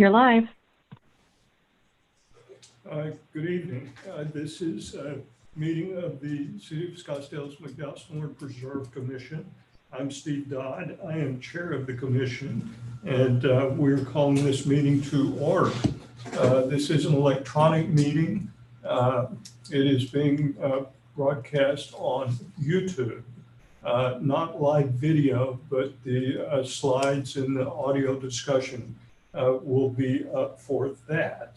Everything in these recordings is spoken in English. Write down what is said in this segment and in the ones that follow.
You're live. Good evening. This is a meeting of the City of Scottsdale's McDowell Sonoran Preserve Commission. I'm Steve Dodd. I am chair of the commission, and we're calling this meeting to order. This is an electronic meeting. It is being broadcast on YouTube. Not live video, but the slides and the audio discussion will be up for that.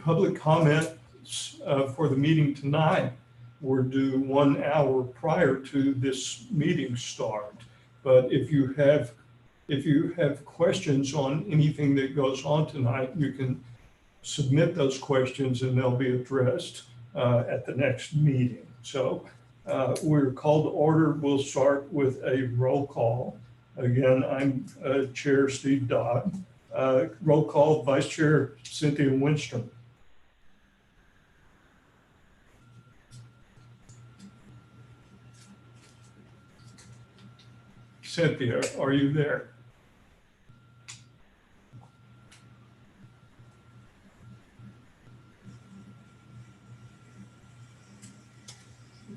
Public comments for the meeting tonight were due 1 hour prior to this meeting start. But if you have questions on anything that goes on tonight, you can submit those questions and they'll be addressed at the next meeting. So we're called to order. We'll start with a roll call. Again, I'm Chair Steve Dodd. Roll call, Vice Chair Cynthia Winstrom. Cynthia, are you there?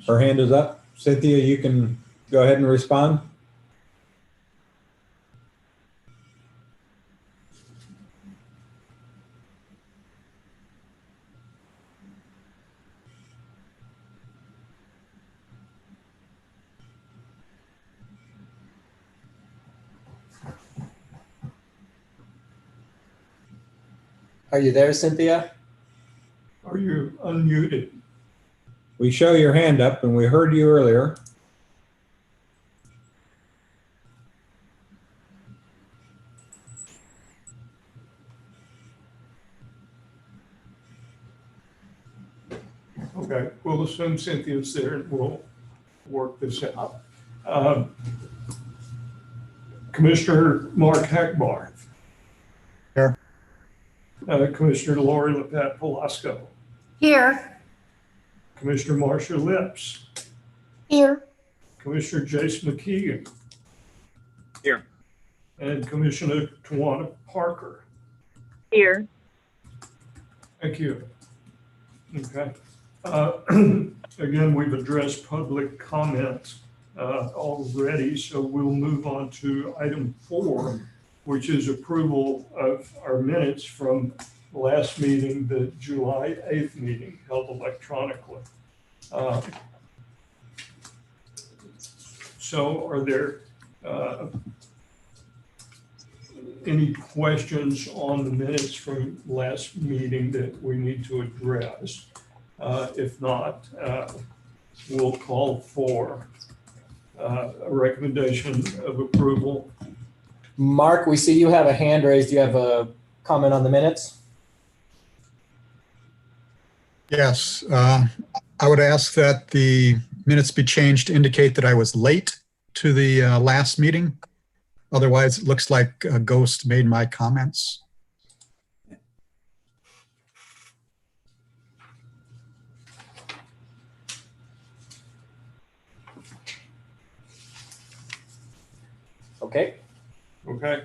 Her hand is up. Cynthia, you can go ahead and respond. Are you there, Cynthia? Are you unmuted? We show your hand up and we heard you earlier. Okay, we'll assume Cynthia's there and we'll work this out. Commissioner Mark Hackbar. Here. Commissioner Lori LaPat-Velasco. Here. Commissioner Marcia Lips. Here. Commissioner Jace McKeegan. Here. And Commissioner Tawana Parker. Here. Thank you. Okay. Again, we've addressed public comments already, so we'll move on to item 4, which is approval of our minutes from the last meeting, the July 8th meeting held electronically. So are there any questions on the minutes from last meeting that we need to address? If not, we'll call for a recommendation of approval. Mark, we see you have a hand raised. Do you have a comment on the minutes? Yes, I would ask that the minutes be changed to indicate that I was late to the last meeting. Otherwise, it looks like a ghost made my comments. Okay. Okay.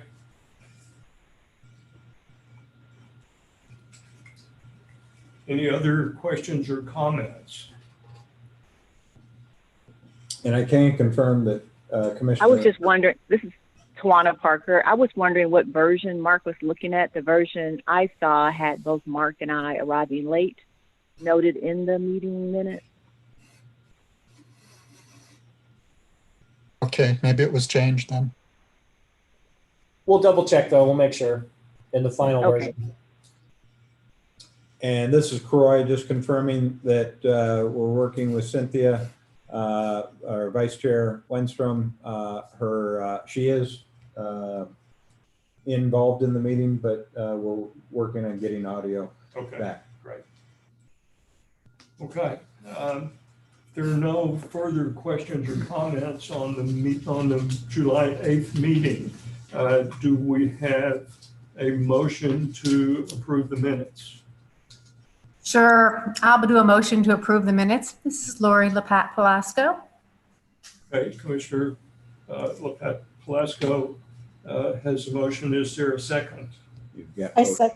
Any other questions or comments? And I can confirm that Commissioner. I was just wondering, this is Tawana Parker. I was wondering what version Mark was looking at. The version I saw had both Mark and I arriving late, noted in the meeting minutes. Okay, maybe it was changed then. We'll double check though. We'll make sure in the final Okay. version. And this is Croy, just confirming that we're working with Cynthia, our Vice Chair Wenstrom. She is involved in the meeting, but we're working on getting audio back. Great. Okay. There are no further questions or comments on the July 8th meeting. Do we have a motion to approve the minutes? Sure. I'll do a motion to approve the minutes. This is Lori LaPat-Velasco. Okay, Commissioner LaPat-Velasco has a motion. Is there a second? Yeah. I both said,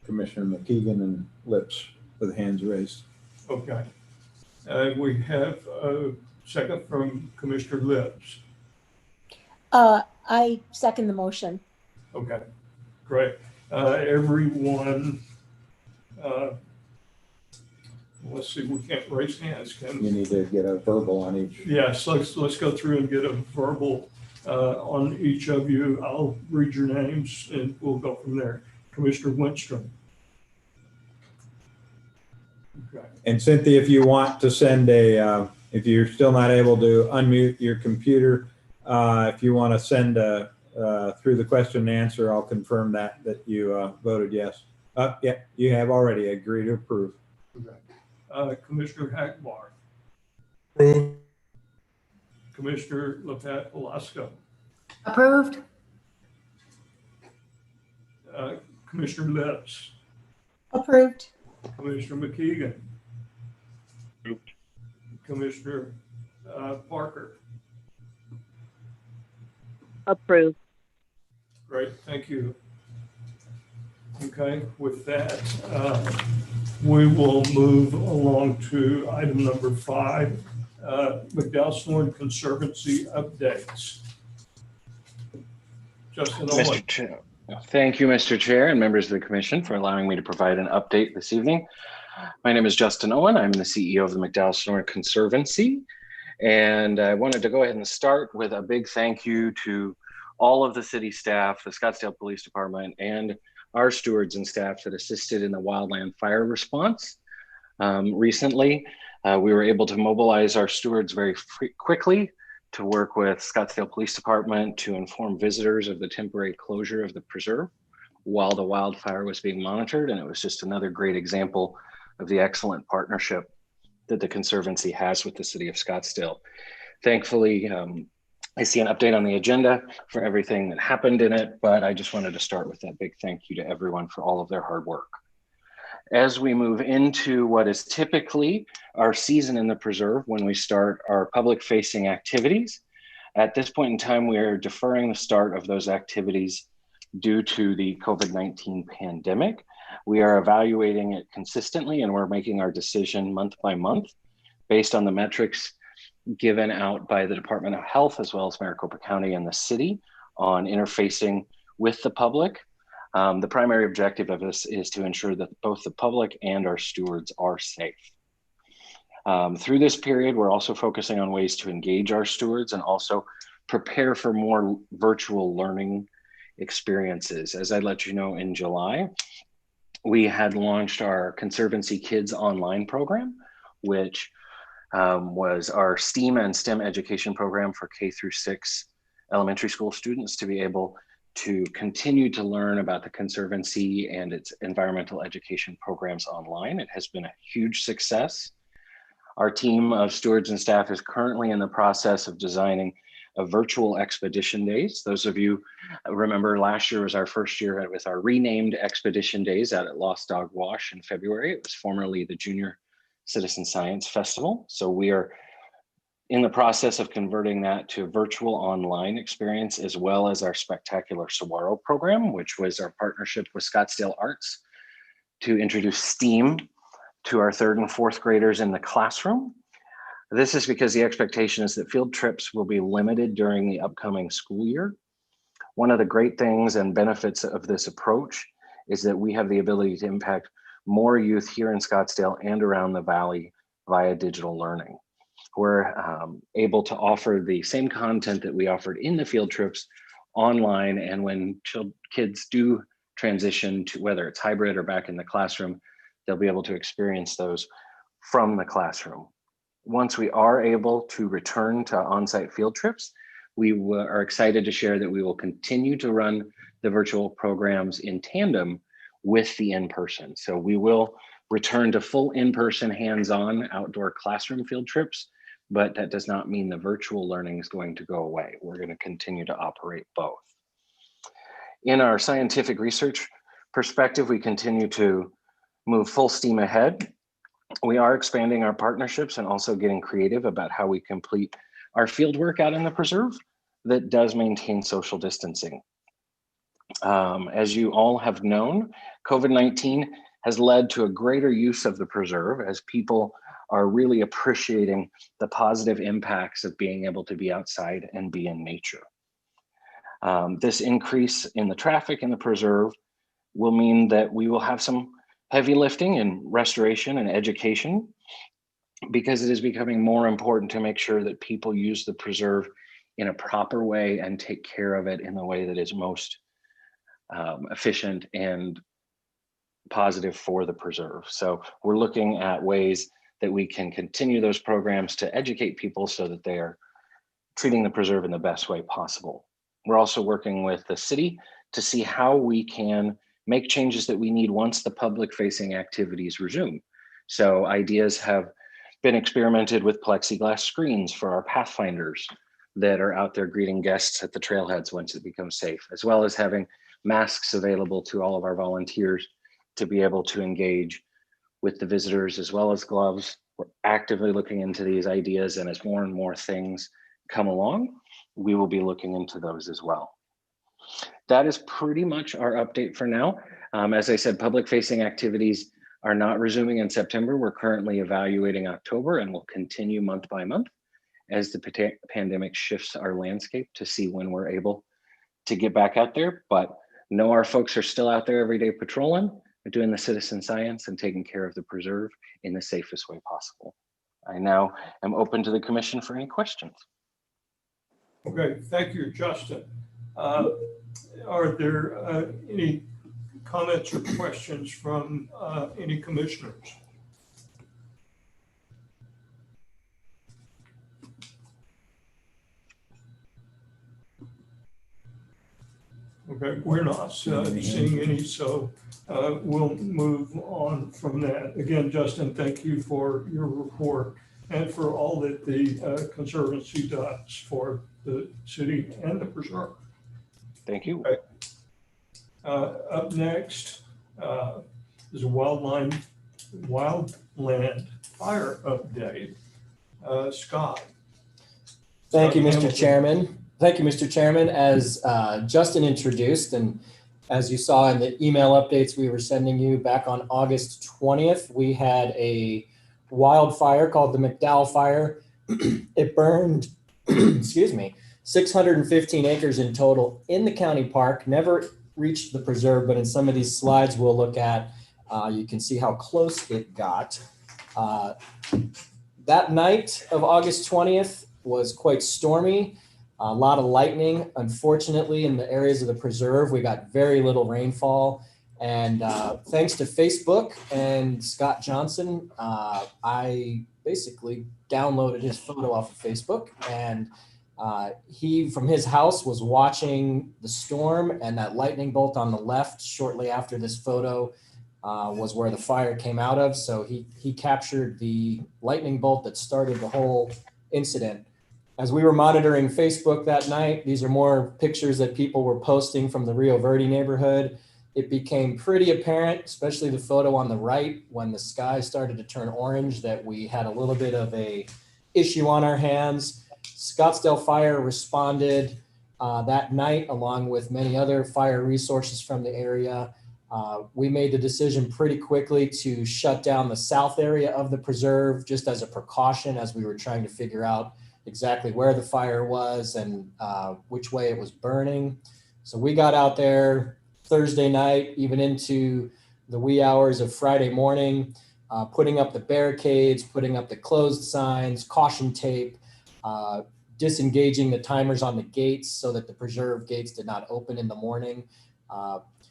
Commissioner McKeegan and Lips with hands raised. Okay. We have a second from Commissioner Lips. I second the motion. Okay, great. Everyone, let's see, we can't raise hands, can You we? need to get a verbal on each. Yes, let's go through and get a verbal on each of you. I'll read your names and we'll go from there. Commissioner Winstrom. Okay. And Cynthia, if you want to send if you're still not able to unmute your computer, if you want to send through the question and answer, I'll confirm that you voted yes. Yeah, you have already agreed to approve. Okay. Commissioner Hackbar. Approved. Commissioner Lapat Velasco. Approved. Commissioner Lips. Approved. Commissioner McKeegan. Commissioner Parker. Approved. Great, thank you. Okay, with that, we will move along to item number 5, McDowell Sonoran Conservancy updates. Justin Owen. Mr. Chair. Thank you, Mr. Chair and members of the Commission for allowing me to provide an update this evening. My name is Justin Owen. I'm the CEO of the McDowell Sonoran Conservancy. And I wanted to go ahead and start with a big thank you to all of the city staff, the Scottsdale Police Department, and our stewards and staff that assisted in the Wildland fire response. Recently, we were able to mobilize our stewards very quickly to work with Scottsdale Police Department to inform visitors of the temporary closure of the preserve while the wildfire was being monitored. And it was just another great example of the excellent partnership that the Conservancy has with the city of Scottsdale. Thankfully, I see an update on the agenda for everything that happened in it, but I just wanted to start with that big thank you to everyone for all of their hard work. As we move into what is typically our season in the preserve when we start our public facing activities, at this point in time, we are deferring the start of those activities due to the COVID-19 pandemic. We are evaluating it consistently and we're making our decision month by month based on the metrics given out by the Department of Health as well as Maricopa County and the city on interfacing with the public. The primary objective of this is to ensure that both the public and our stewards are safe. Through this period, we're also focusing on ways to engage our stewards and also prepare for more virtual learning experiences. As I let you know, in July, we had launched our Conservancy Kids online program, which was our STEAM and STEM education program for K through 6 elementary school students to be able to continue to learn about the Conservancy and its environmental education programs online. It has been a huge success. Our team of stewards and staff is currently in the process of designing a virtual expedition days. Those of you remember last year was our first year with our renamed expedition days out at Lost Dog Wash in February. It was formerly the Junior Citizen Science Festival. So we are in the process of converting that to a virtual online experience, as well as our Spectacular Saguaro program, which was our partnership with Scottsdale Arts to introduce STEAM to our 3rd and 4th graders in the classroom. This is because the expectation is that field trips will be limited during the upcoming school year. One of the great things and benefits of this approach is that we have the ability to impact more youth here in Scottsdale and around the valley via digital learning. We're able to offer the same content that we offered in the field trips online, and when kids do transition to whether it's hybrid or back in the classroom, they'll be able to experience those from the classroom. Once we are able to return to on-site field trips, we are excited to share that we will continue to run the virtual programs in tandem with the in-person. So we will return to full in-person hands-on outdoor classroom field trips, but that does not mean the virtual learning is going to go away. We're going to continue to operate both. In our scientific research perspective, we continue to move full steam ahead. We are expanding our partnerships and also getting creative about how we complete our field work out in the preserve that does maintain social distancing. As you all have known, COVID-19 has led to a greater use of the preserve as people are really appreciating the positive impacts of being able to be outside and be in nature. This increase in the traffic in the preserve will mean that we will have some heavy lifting in restoration and education, because it is becoming more important to make sure that people use the preserve in a proper way and take care of it in the way that is most efficient and positive for the preserve. So we're looking at ways that we can continue those programs to educate people so that they are treating the preserve in the best way possible. We're also working with the city to see how we can make changes that we need once the public facing activities resume. So ideas have been experimented with plexiglass screens for our pathfinders that are out there greeting guests at the trailheads once it becomes safe, as well as having masks available to all of our volunteers to be able to engage with the visitors, as well as gloves. We're actively looking into these ideas, and as more and more things come along, we will be looking into those as well. That is pretty much our update for now. As I said, public facing activities are not resuming in September. We're currently evaluating October, and will continue month by month as the pandemic shifts our landscape to see when we're able to get back out there. But know our folks are still out there every day patrolling, doing the citizen science and taking care of the preserve in the safest way possible. I now am open to the commission for any questions. Okay, thank you, Justin. Are there any comments or questions from any commissioners? Okay, we're not seeing any, so we'll move on from that. Again, Justin, thank you for your report and for all that the Conservancy does for the city and the preserve. Thank you. Okay. Up next is a Wildland fire update. Scott. Thank you, Mr. Chairman. Thank you, Mr. Chairman. As Justin introduced, and as you saw in the email updates we were sending you back on August 20th, we had a wildfire called the McDowell Fire. It burned, excuse me, 615 acres in total in the county park, never reached the preserve, but in some of these slides we'll look at, you can see how close it got. That night of August 20th was quite stormy. A lot of lightning. Unfortunately, in the areas of the preserve, we got very little rainfall. And thanks to Facebook and Scott Johnson, I basically downloaded his photo off of Facebook. And he, from his house, was watching the storm, and that lightning bolt on the left shortly after this photo was where the fire came out of. So he captured the lightning bolt that started the whole incident. As we were monitoring Facebook that night, these are more pictures that people were posting from the Rio Verde neighborhood. It became pretty apparent, especially the photo on the right, when the sky started to turn orange, that we had a little bit of a issue on our hands. Scottsdale Fire responded that night, along with many other fire resources from the area. We made the decision pretty quickly to shut down the south area of the preserve, just as a precaution, as we were trying to figure out exactly where the fire was and which way it was burning. So we got out there Thursday night, even into the wee hours of Friday morning, putting up the barricades, putting up the closed signs, caution tape, disengaging the timers on the gates so that the preserve gates did not open in the morning.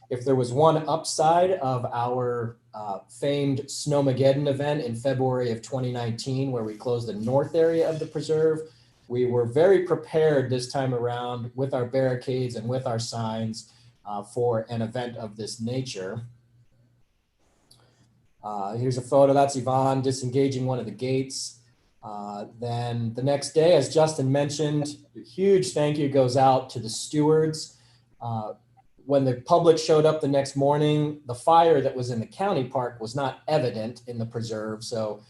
If there was one upside of our famed Snowmageddon event in February of 2019, where we closed the north area of the preserve, we were very prepared this time around with our barricades and with our signs for an event of this nature. Here's a photo, that's Yvonne disengaging one of the gates. Then the next day, as Justin mentioned, a huge thank you goes out to the stewards. When the public showed up the next morning, the fire that was in the county park was not evident in the preserve. So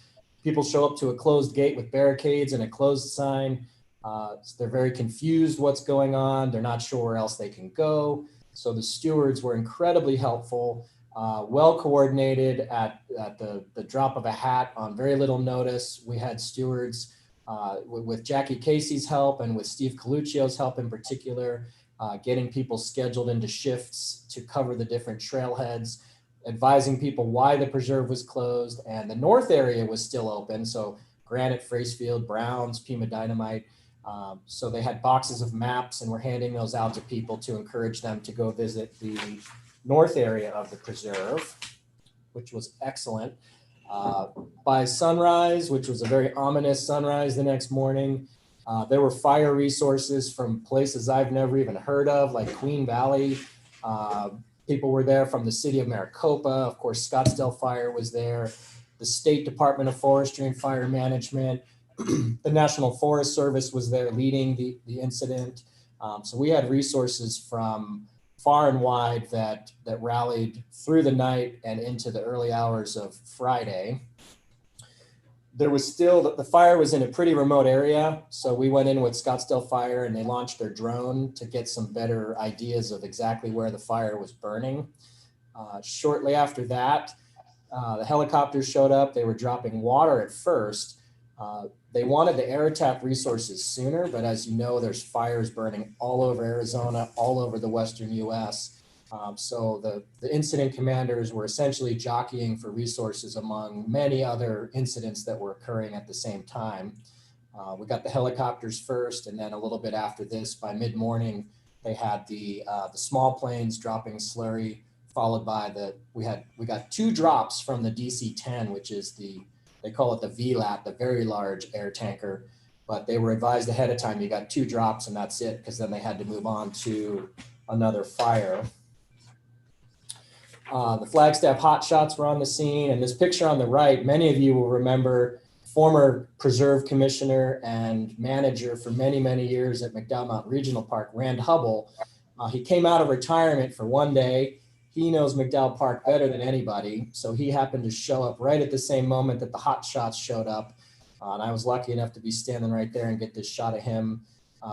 people show up to a closed gate with barricades and a closed sign. So they're very confused what's going on. They're not sure where else they can go. So the stewards were incredibly helpful, well coordinated at the drop of a hat on very little notice. We had stewards with Jackie Casey's help and with Steve Coluccio's help in particular, getting people scheduled into shifts to cover the different trailheads, advising people why the preserve was closed, and the north area was still open. So Granite, Fracefield, Browns, Pima Dynamite. So they had boxes of maps and we're handing those out to people to encourage them to go visit the north area of the preserve, which was excellent. By sunrise, which was a very ominous sunrise the next morning, there were fire resources from places I've never even heard of, like Queen Valley. People were there from the city of Maricopa. Of course, Scottsdale Fire was there. The State Department of Forestry and Fire Management. The National Forest Service was there leading the incident. So we had resources from far and wide that rallied through the night and into the early hours of Friday. There was still, the fire was in a pretty remote area. So we went in with Scottsdale Fire and they launched their drone to get some better ideas of exactly where the fire was burning. Shortly after that, the helicopters showed up. They were dropping water at first. They wanted the air attack resources sooner, but as you know, there's fires burning all over Arizona, all over the Western US. So the incident commanders were essentially jockeying for resources among many other incidents that were occurring at the same time. We got the helicopters first, and then a little bit after this, by mid-morning, they had the small planes dropping slurry, followed by we got 2 drops from the DC-10, which is they call it the VLAT, the very large air tanker, but they were advised ahead of time, you got 2 drops and that's it, because then they had to move on to another fire. The Flagstaff hotshots were on the scene, and this picture on the right, many of you will remember former Preserve Commissioner and manager for many, many years at McDowell Mountain Regional Park, Rand Hubble. He came out of retirement for one day. He knows McDowell Park better than anybody. So he happened to show up right at the same moment that the hot shots showed up. And I was lucky enough to be standing right there and get this shot of him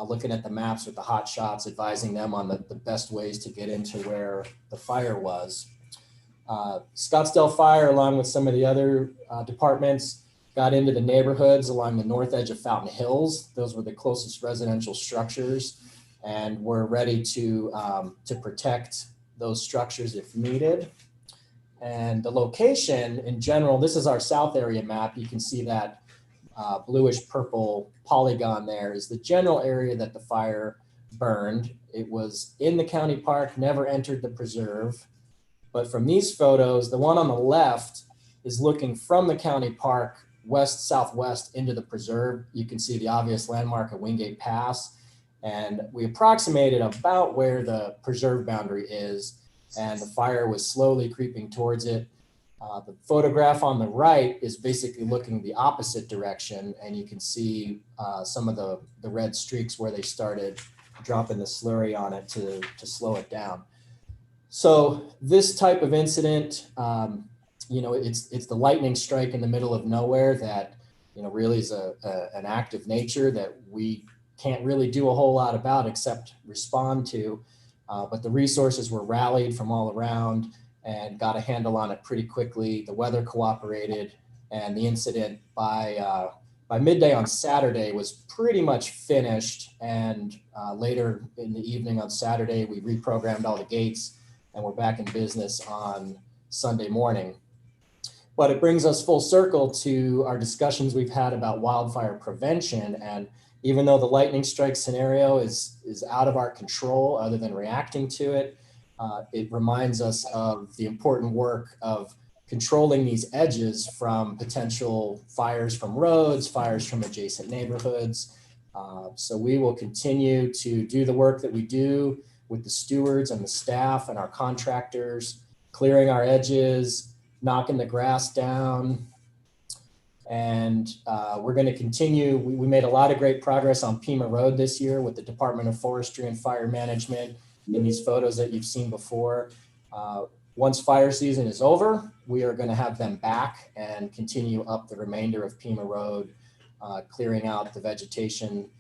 looking at the maps with the hot shots, advising them on the best ways to get into where the fire was. Scottsdale Fire, along with some of the other departments, got into the neighborhoods along the north edge of Fountain Hills. Those were the closest residential structures, and were ready to protect those structures if needed. And the location in general, this is our south area map. You can see that bluish purple polygon there is the general area that the fire burned. It was in the county park, never entered the preserve. But from these photos, the one on the left is looking from the county park west-southwest into the preserve. You can see the obvious landmark of Wingate Pass. And we approximated about where the preserve boundary is, and the fire was slowly creeping towards it. The photograph on the right is basically looking the opposite direction, and you can see some of the red streaks where they started dropping the slurry on it to slow it down. So this type of incident, it's the lightning strike in the middle of nowhere that, really is an act of nature that we can't really do a whole lot about except respond to, but the resources were rallied from all around and got a handle on it pretty quickly. The weather cooperated, and the incident by midday on Saturday was pretty much finished. And later in the evening on Saturday, we reprogrammed all the gates and we're back in business on Sunday morning. But it brings us full circle to our discussions we've had about wildfire prevention. And even though the lightning strike scenario is out of our control other than reacting to it, it reminds us of the important work of controlling these edges from potential fires from roads, fires from adjacent neighborhoods. So we will continue to do the work that we do with the stewards and the staff and our contractors, clearing our edges, knocking the grass down. And we're going to continue. We made a lot of great progress on Pima Road this year with the Department of Forestry and Fire Management in these photos that you've seen before. Once fire season is over, we are going to have them back and continue up the remainder of Pima Road, clearing out the vegetation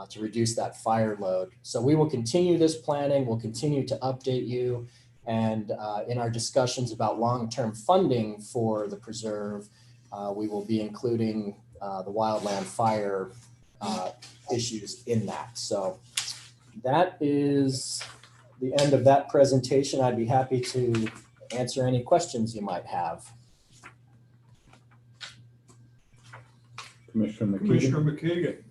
to reduce that fire load. So we will continue this planning. We'll continue to update you. And in our discussions about long-term funding for the preserve, we will be including the wildland fire issues in that. So that is the end of that presentation. I'd be happy to answer any questions you might have. Commissioner McKeegan. Commissioner McKeegan.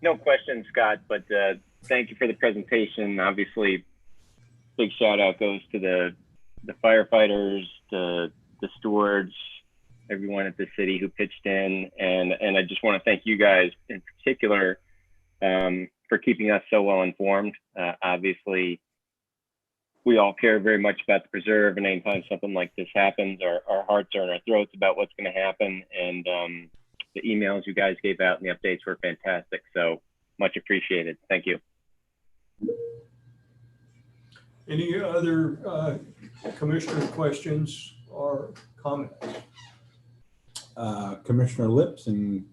No question, Scott, but thank you for the presentation. Obviously, big shout out goes to the firefighters, the stewards, everyone at the city who pitched in. And I just want to thank you guys in particular for keeping us so well informed. Obviously, we all care very much about the preserve, and anytime something like this happens, our hearts are in our throats about what's going to happen. And the emails you guys gave out and the updates were fantastic. So much appreciated. Thank you. Any other commissioner questions or comments? Commissioner Lips and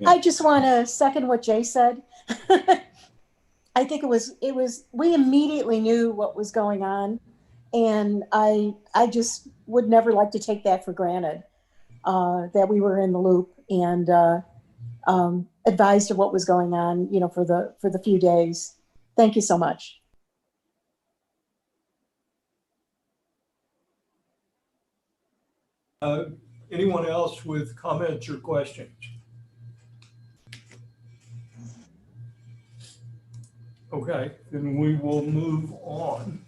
I just want to second what Jay said. I think we immediately knew what was going on. And I just would never like to take that for granted, that we were in the loop and advised of what was going on, for the few days. Thank you so much. Anyone else with comments or questions? Okay, then we will move on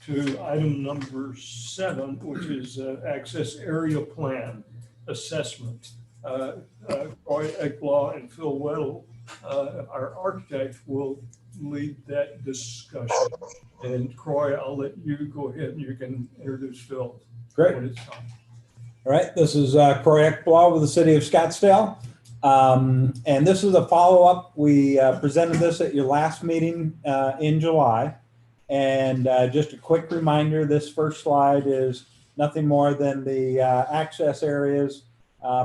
to item number 7, which is access area plan assessment. Roy Eckblaw and Phil Weddle, our architect, will lead that discussion. And Croy, I'll let you go ahead and you can introduce Phil. Great. When it's time. All right, this is Croy Eckblaw with the City of Scottsdale. And this is a follow-up. We presented this at your last meeting in July. And just a quick reminder, this first slide is nothing more than the access areas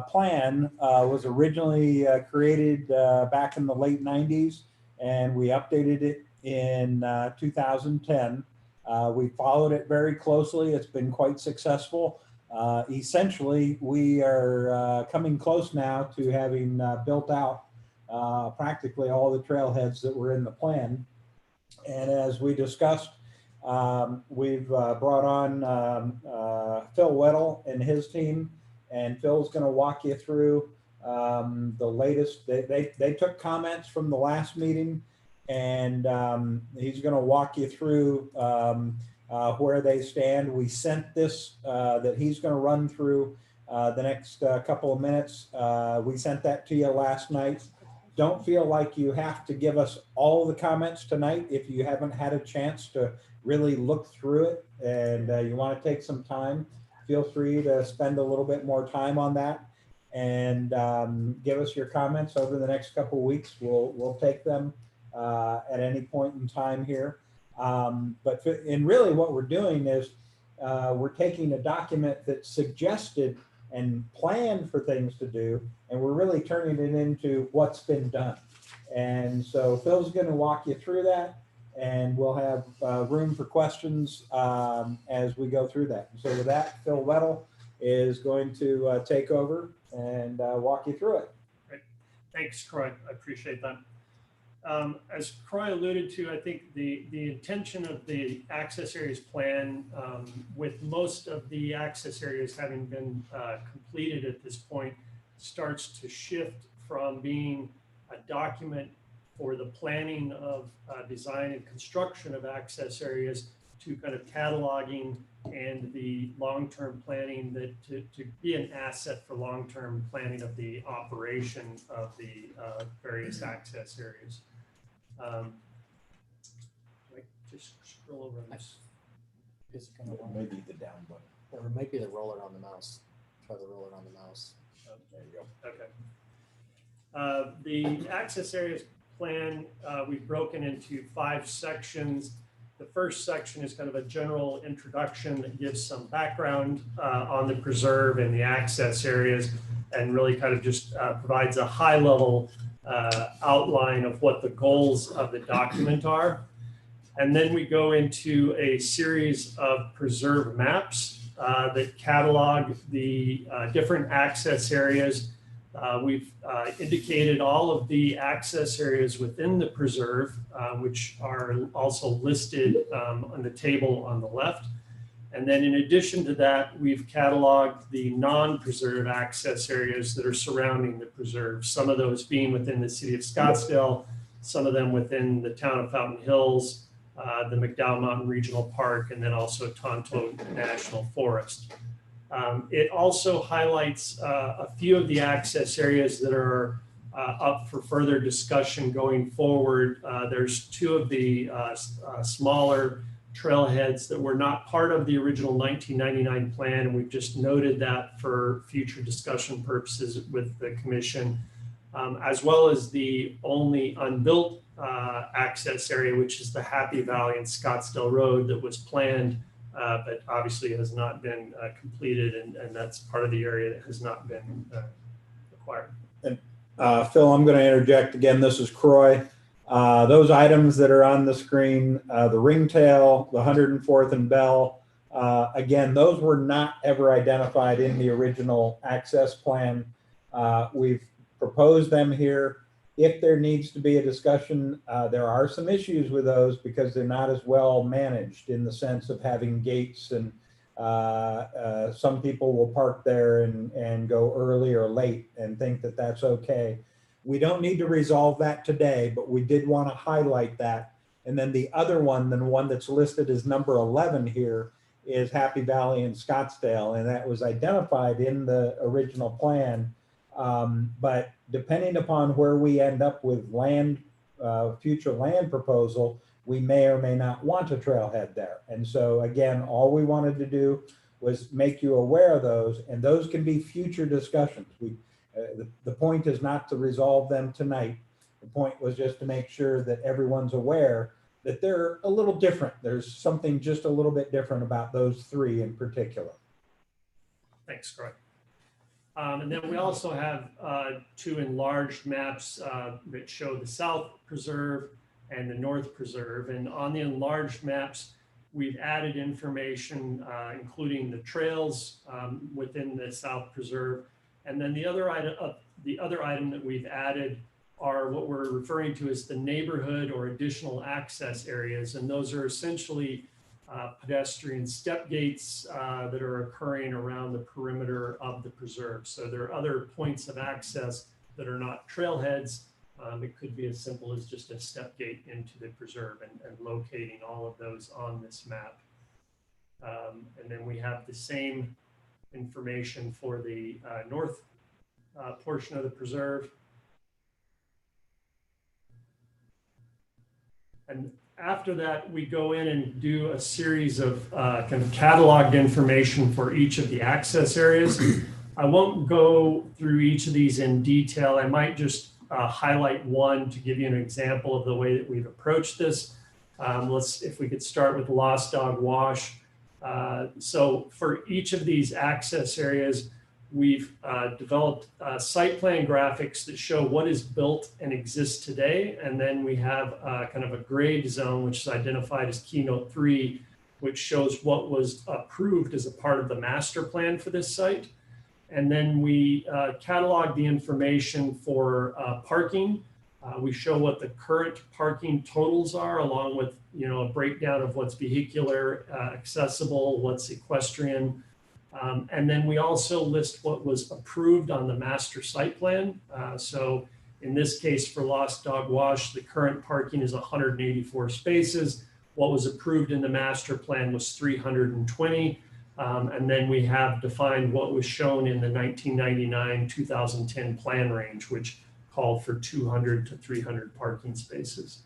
plan was originally created back in the late 90s, and we updated it in 2010. We followed it very closely. It's been quite successful. Essentially, we are coming close now to having built out practically all the trailheads that were in the plan. And as we discussed, we've brought on Phil Weddle and his team, and Phil's going to walk you through the latest. They took comments from the last meeting, and he's going to walk you through where they stand. We sent this that he's going to run through the next couple of minutes. We sent that to you last night. Don't feel like you have to give us all the comments tonight if you haven't had a chance to really look through it and you want to take some time. Feel free to spend a little bit more time on that and give us your comments over the next couple of weeks. We'll take them at any point in time here. And really what we're doing is we're taking a document that suggested and planned for things to do, and we're really turning it into what's been done. And so Phil's going to walk you through that, and we'll have room for questions as we go through that. So with that, Phil Weddle is going to take over and walk you through it. Great. Thanks, Croy. I appreciate that. As Croy alluded to, I think the intention of the access areas plan, with most of the access areas having been completed at this point, starts to shift from being a document for the planning of design and construction of access areas to kind of cataloging and the long-term planning that to be an asset for long-term planning of the operation of the various access areas. Like just scroll over this. Is it going to Maybe the down button. or it might be the roller on the mouse. Try the roller on the mouse. There you go. Okay. The access areas plan, we've broken into 5 sections. The first section is kind of a general introduction that gives some background on the preserve and the access areas, and really kind of just provides a high level outline of what the goals of the document are. And then we go into a series of preserve maps that catalog the different access areas. We've indicated all of the access areas within the preserve, which are also listed on the table on the left. And then in addition to that, we've cataloged the non-preserve access areas that are surrounding the preserve, some of those being within the city of Scottsdale, some of them within the town of Fountain Hills, the McDowell Mountain Regional Park, and then also Tonto National Forest. It also highlights a few of the access areas that are up for further discussion going forward. There's two of the smaller trailheads that were not part of the original 1999 plan, and we've just noted that for future discussion purposes with the commission, as well as the only unbuilt access area, which is the Happy Valley and Scottsdale Road that was planned, but obviously has not been completed, and that's part of the area that has not been acquired. And Phil, I'm going to interject again. This is Croy. Those items that are on the screen, the ringtail, the 104th and Bell, again, those were not ever identified in the original access plan. We've proposed them here. If there needs to be a discussion, there are some issues with those because they're not as well managed in the sense of having gates, and some people will park there and go early or late and think that that's okay. We don't need to resolve that today, but we did want to highlight that. And then the other one, the one that's listed as number 11 here, is Happy Valley and Scottsdale, and that was identified in the original plan. But depending upon where we end up with land, future land proposal, we may or may not want a trailhead there. And so again, all we wanted to do was make you aware of those, and those can be future discussions. The point is not to resolve them tonight. The point was just to make sure that everyone's aware that they're a little different. There's something just a little bit different about those three in particular. Thanks, Greg. And then we also have two enlarged maps that show the South Preserve and the North Preserve. And on the enlarged maps, we've added information, including the trails within the South Preserve. And then the other item that we've added are what we're referring to as the neighborhood or additional access areas. And those are essentially pedestrian step gates that are occurring around the perimeter of the preserve. So there are other points of access that are not trailheads. It could be as simple as just a step gate into the preserve, and locating all of those on this map. And then we have the same information for the north portion of the preserve. And after that, we go in and do a series of kind of cataloged information for each of the access areas. I won't go through each of these in detail. I might just highlight one to give you an example of the way that we've approached this. If we could start with Lost Dog Wash. So for each of these access areas, we've developed site plan graphics that show what is built and exists today. And then we have kind of a grade zone, which is identified as Keynote 3, which shows what was approved as a part of the master plan for this site. And then we catalog the information for parking. We show what the current parking totals are, along with a breakdown of what's vehicular, accessible, what's equestrian. And then we also list what was approved on the master site plan. So in this case, for Lost Dog Wash, the current parking is 184 spaces. What was approved in the master plan was 320. And then we have defined what was shown in the 1999-2010 plan range, which called for 200 to 300 parking spaces.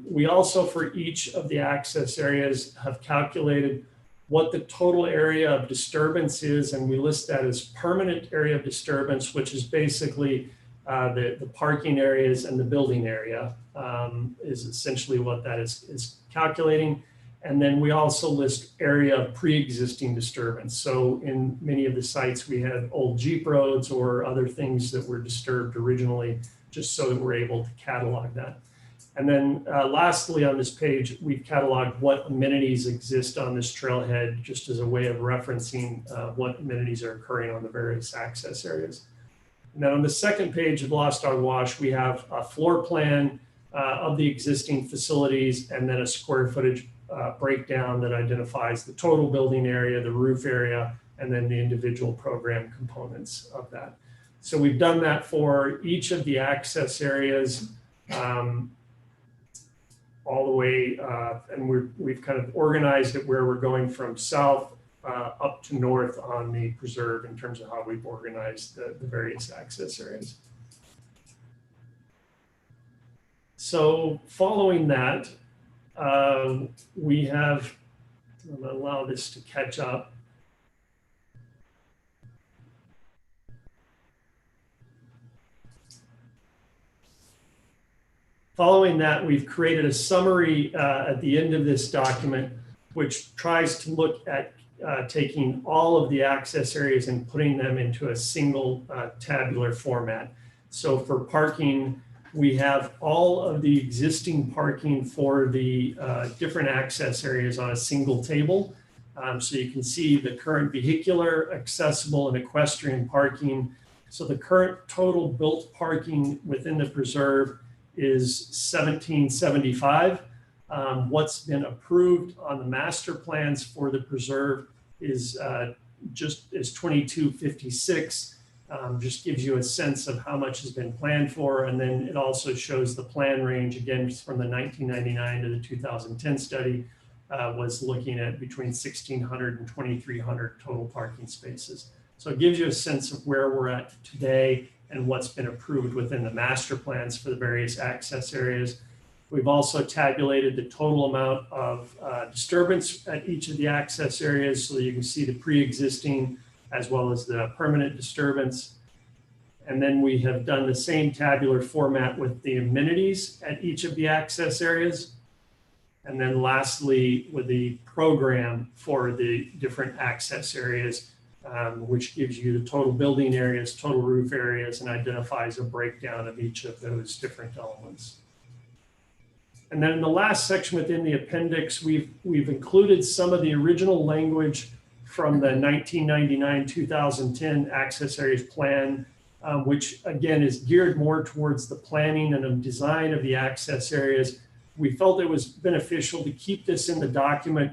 We also, for each of the access areas, have calculated what the total area of disturbance is, and we list that as permanent area of disturbance, which is basically the parking areas and the building area is essentially what that is calculating. And then we also list area of pre-existing disturbance. So in many of the sites, we had old Jeep roads or other things that were disturbed originally. just so that we're able to catalog that. And then lastly on this page, we've cataloged what amenities exist on this trailhead, just as a way of referencing what amenities are occurring on the various access areas. And then on the second page of Lost Dog Wash, we have a floor plan of the existing facilities and then a square footage breakdown that identifies the total building area, the roof area, and then the individual program components of that. So we've done that for each of the access areas all the way, and we've kind of organized it where we're going from south up to north on the preserve in terms of how we've organized the various access areas. So following that, we have, I'm going to allow this to catch up. Following that, we've created a summary at the end of this document, which tries to look at taking all of the access areas and putting them into a single tabular format. So for parking, we have all of the existing parking for the different access areas on a single table. So you can see the current vehicular, accessible, and equestrian parking. So the current total built parking within the preserve is 1775. What's been approved on the master plans for the preserve is just 2256. Just gives you a sense of how much has been planned for. And then it also shows the plan range, again, from the 1999 to the 2010 study, was looking at between 1,600 and 2,300 total parking spaces. So it gives you a sense of where we're at today and what's been approved within the master plans for the various access areas. We've also tabulated the total amount of disturbance at each of the access areas so that you can see the pre-existing as well as the permanent disturbance. And then we have done the same tabular format with the amenities at each of the access areas. And then lastly, with the program for the different access areas, which gives you the total building areas, total roof areas, and identifies a breakdown of each of those different elements. And then in the last section within the appendix, we've included some of the original language from the 1999-2010 access areas plan, which again is geared more towards the planning and the design of the access areas. We felt it was beneficial to keep this in the document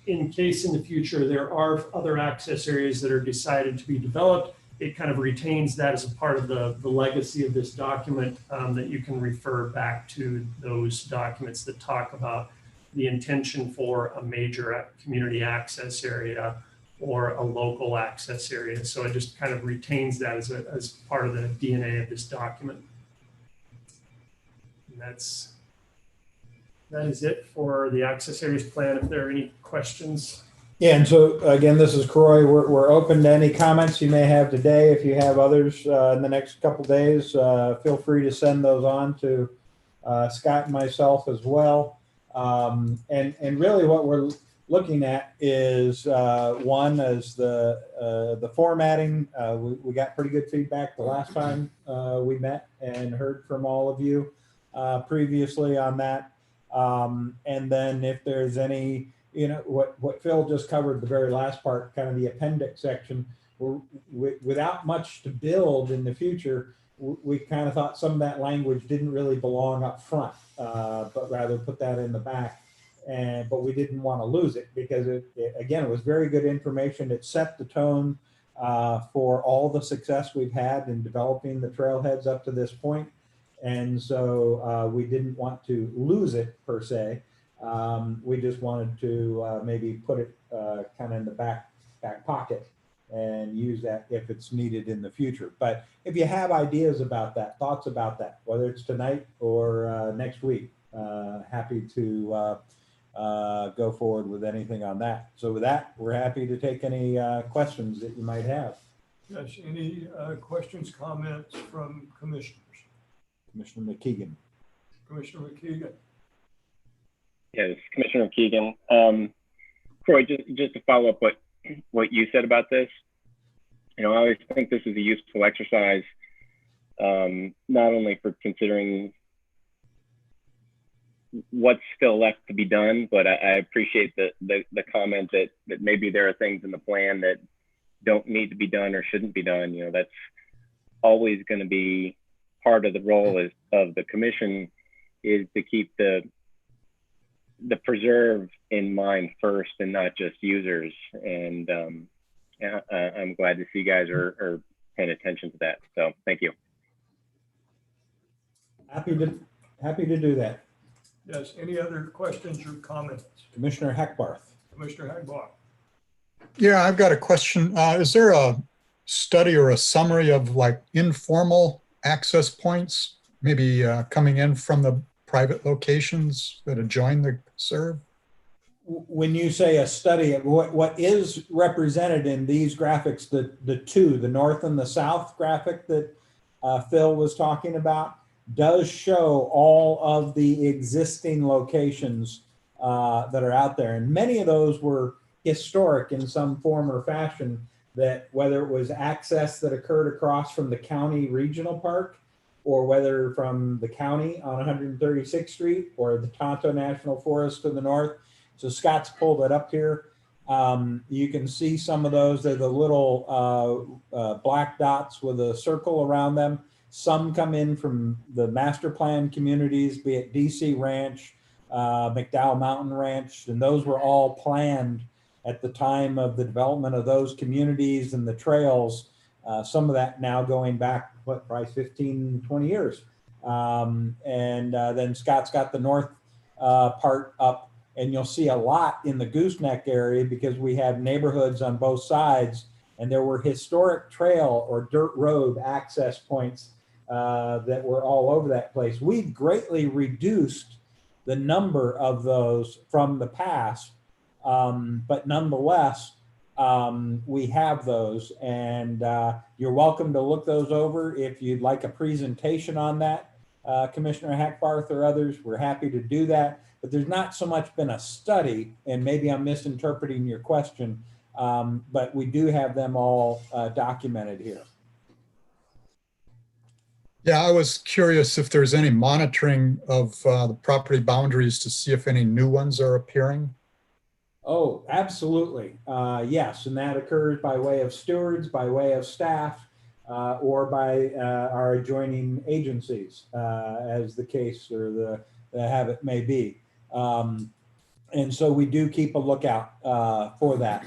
in case in the future there are other access areas that are decided to be developed. It kind of retains that as a part of the legacy of this document, that you can refer back to those documents that talk about the intention for a major community access area or a local access area. So it just kind of retains that as part of the DNA of this document. And that is it for the access areas plan. If there are any questions. Yeah, and so again, this is Croy. We're open to any comments you may have today. If you have others in the next couple days, feel free to send those on to Scott and myself as well. And really what we're looking at is one is the formatting. We got pretty good feedback the last time we met and heard from all of you previously on that. And then if there's any, what Phil just covered, the very last part, kind of the appendix section, without much to build in the future, we kind of thought some of that language didn't really belong up front, but rather put that in the back. But we didn't want to lose it because it was very good information. It set the tone for all the success we've had in developing the trailheads up to this point. And so we didn't want to lose it per se. We just wanted to maybe put it kind of in the back pocket and use that if it's needed in the future. But if you have ideas about that, thoughts about that, whether it's tonight or next week, happy to go forward with anything on that. So with that, we're happy to take any questions that you might have. Yes, any questions, comments from commissioners? Commissioner McKeegan. Commissioner McKeegan. Yes, Commissioner Keegan. Croy, just to follow up what you said about this, I always think this is a useful exercise not only for considering what's still left to be done, but I appreciate the comment that maybe there are things in the plan that don't need to be done or shouldn't be done. You know, that's always going to be part of the role of the commission, is to keep the preserve in mind first and not just users. And I'm glad to see you guys are paying attention to that. So thank you. Happy to do that. Yes, any other questions or comments? Commissioner Hackbarth. Commissioner Hagbar. Yeah, I've got a question. Is there a study or a summary of like informal access points, maybe coming in from the private locations that adjoin the serve? When you say a study, what is represented in these graphics, the north and the south graphic that Phil was talking about, does show all of the existing locations that are out there. And many of those were historic in some form or fashion, that whether it was access that occurred across from the county regional park, or whether from the county on 136th Street or the Tonto National Forest to the north. So Scott's pulled it up here. You can see some of those. They're the little black dots with a circle around them. Some come in from the master plan communities, be it DC Ranch, McDowell Mountain Ranch, and those were all planned at the time of the development of those communities and the trails. Some of that now going back, what, probably 15, 20 years. Then Scott's got the north part up, and you'll see a lot in the Gooseneck area because we have neighborhoods on both sides, and there were historic trail or dirt road access points that were all over that place. We've greatly reduced the number of those from the past, but nonetheless, we have those, and you're welcome to look those over. If you'd like a presentation on that, Commissioner Hackbarth or others, we're happy to do that. But there's not so much been a study, and maybe I'm misinterpreting your question, but we do have them all documented here. Yeah, I was curious if there's any monitoring of the property boundaries to see if any new ones are appearing. Oh, absolutely. Yes, and that occurs by way of stewards, by way of staff, or by our adjoining agencies, as the case or the habit may be. And so we do keep a lookout for that.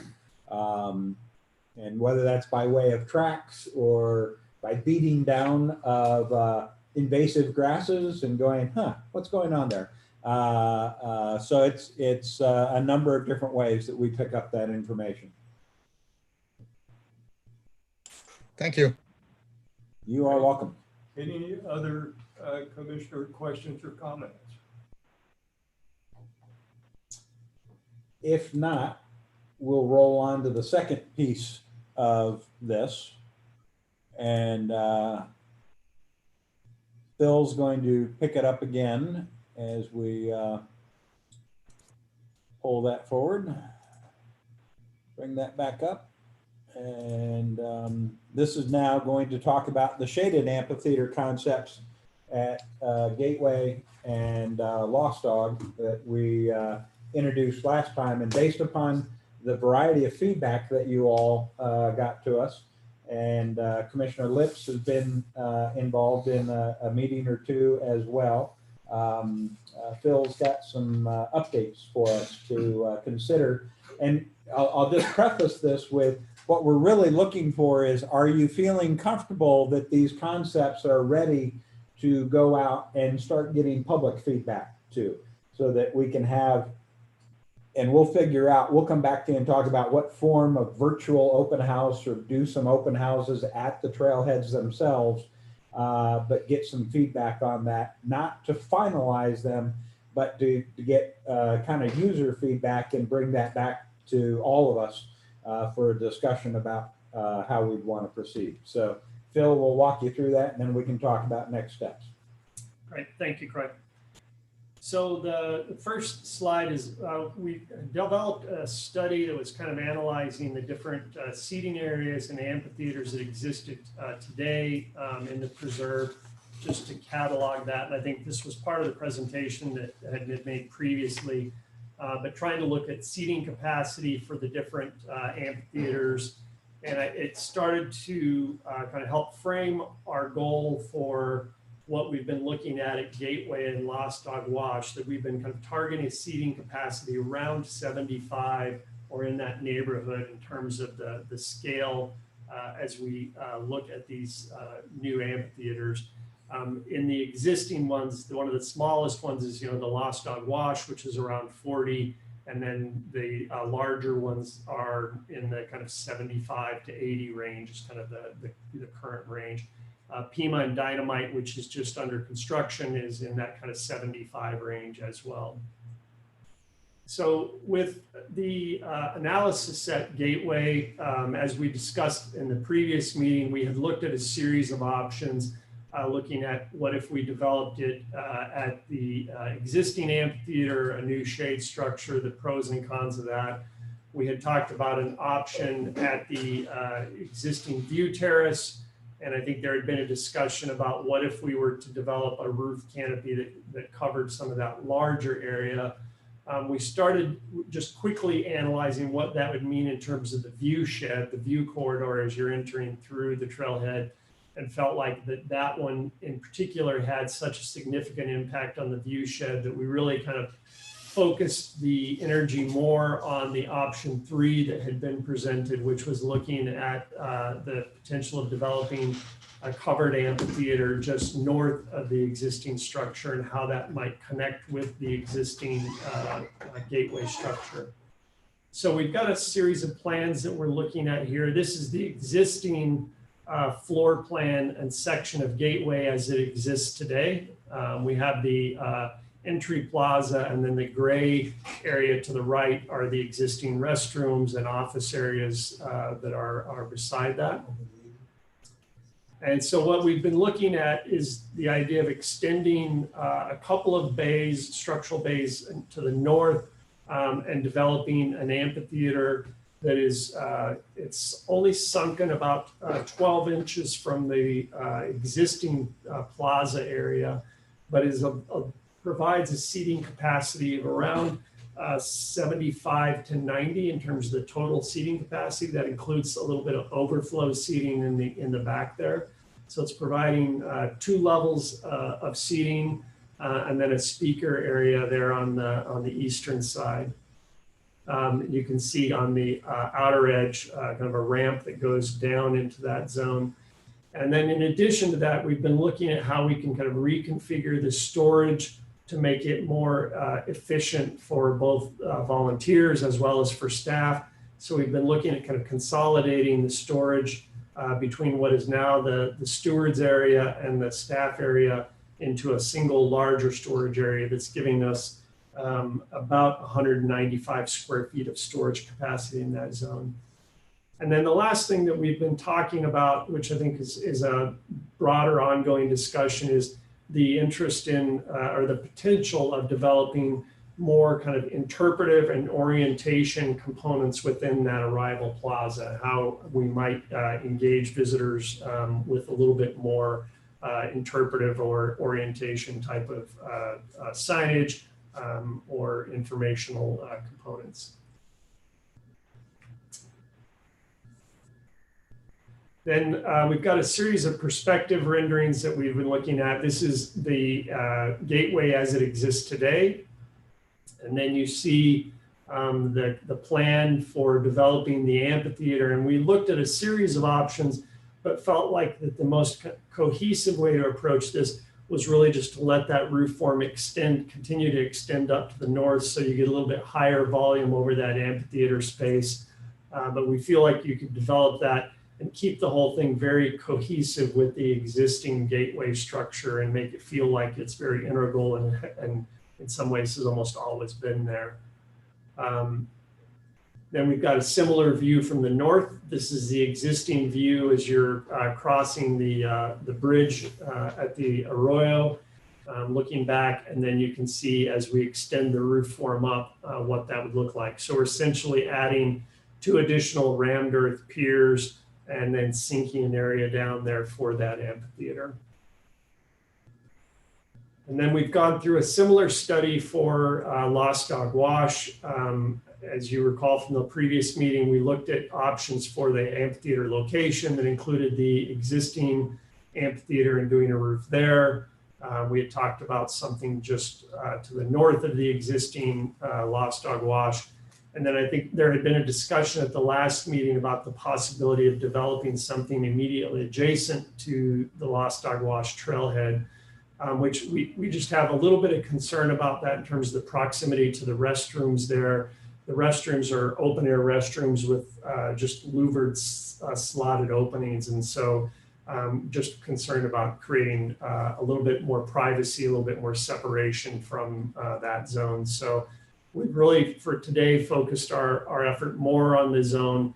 And whether that's by way of tracks or by beating down of invasive grasses and going, what's going on there? So it's a number of different ways that we pick up that information. Thank you. You are welcome. Any other commissioner questions or comments? If not, we'll roll on to the second piece of this. And Phil's going to pick it up again as we pull that forward, bring that back up. And this is now going to talk about the shaded amphitheater concepts at Gateway and Lost Dog that we introduced last time. And based upon the variety of feedback that you all got to us, and Commissioner Lips has been involved in a meeting or two as well. Phil's got some updates for us to consider. And I'll just preface this with what we're really looking for is, are you feeling comfortable that these concepts are ready to go out and start getting public feedback to, so that we can have, and we'll figure out, we'll come back to you and talk about what form of virtual open house or do some open houses at the trailheads themselves, but get some feedback on that, not to finalize them, but to get kind of user feedback and bring that back to all of us for a discussion about how we'd want to proceed. So Phil will walk you through that, and then we can talk about next steps. Great, thank you, Craig. So the first slide is we developed a study that was kind of analyzing the different seating areas and amphitheaters that existed today in the preserve, just to catalog that. And I think this was part of the presentation that had been made previously, but trying to look at seating capacity for the different amphitheaters. And it started to kind of help frame our goal for what we've been looking at Gateway and Lost Dog Wash, that we've been kind of targeting a seating capacity around 75 or in that neighborhood in terms of the scale as we look at these new amphitheaters. In the existing ones, one of the smallest ones is, the Lost Dog Wash, which is around 40. And then the larger ones are in the kind of 75 to 80 range is kind of the current range. Pima and Dynamite, which is just under construction, is in that kind of 75 range as well. So with the analysis at Gateway, as we discussed in the previous meeting, we had looked at a series of options, looking at what if we developed it at the existing amphitheater, a new shade structure, the pros and cons of that. We had talked about an option at the existing view terrace. And I think there had been a discussion about what if we were to develop a roof canopy that covered some of that larger area. We started just quickly analyzing what that would mean in terms of the view shed, the view corridor as you're entering through the trailhead, and felt like that one in particular had such a significant impact on the view shed that we really kind of focused the energy more on the option 3 that had been presented, which was looking at the potential of developing a covered amphitheater just north of the existing structure and how that might connect with the existing gateway structure. So we've got a series of plans that we're looking at here. This is the existing floor plan and section of Gateway as it exists today. We have the entry plaza, and then the gray area to the right are the existing restrooms and office areas that are beside that. And so what we've been looking at is the idea of extending a couple of bays, structural bays to the north, and developing an amphitheater that is, it's only sunken about 12 inches from the existing plaza area, but is provides a seating capacity of around 75 to 90 in terms of the total seating capacity. That includes a little bit of overflow seating in the back there. So it's providing 2 levels of seating and then a speaker area there on the eastern side. You can see on the outer edge kind of a ramp that goes down into that zone. And then in addition to that, we've been looking at how we can kind of reconfigure the storage to make it more efficient for both volunteers as well as for staff. So we've been looking at kind of consolidating the storage between what is now the stewards area and the staff area into a single larger storage area that's giving us about 195 square feet of storage capacity in that zone. And then the last thing that we've been talking about, which I think is a broader ongoing discussion, is the interest in or the potential of developing more kind of interpretive and orientation components within that arrival plaza, how we might engage visitors with a little bit more interpretive or orientation type of signage or informational components. Then we've got a series of perspective renderings that we've been looking at. This is the gateway as it exists today. And then you see the plan for developing the amphitheater. And we looked at a series of options, but felt like that the most cohesive way to approach this was really just to let that roof form continue to extend up to the north so you get a little bit higher volume over that amphitheater space. But we feel like you could develop that and keep the whole thing very cohesive with the existing gateway structure and make it feel like it's very integral and in some ways has almost always been there. Then we've got a similar view from the north. This is the existing view as you're crossing the bridge at the Arroyo. looking back, and then you can see as we extend the roof form up what that would look like. So we're essentially adding 2 additional rammed earth piers and then sinking an area down there for that amphitheater. And then we've gone through a similar study for Lost Dog Wash. As you recall from the previous meeting, we looked at options for the amphitheater location that included the existing amphitheater and doing a roof there. We had talked about something just to the north of the existing Lost Dog Wash. And then I think there had been a discussion at the last meeting about the possibility of developing something immediately adjacent to the Lost Dog Wash trailhead, which we just have a little bit of concern about that in terms of the proximity to the restrooms there. The restrooms are open air restrooms with just louvered slotted openings. And so just concerned about creating a little bit more privacy, a little bit more separation from that zone. So we've really, for today, focused our effort more on the zone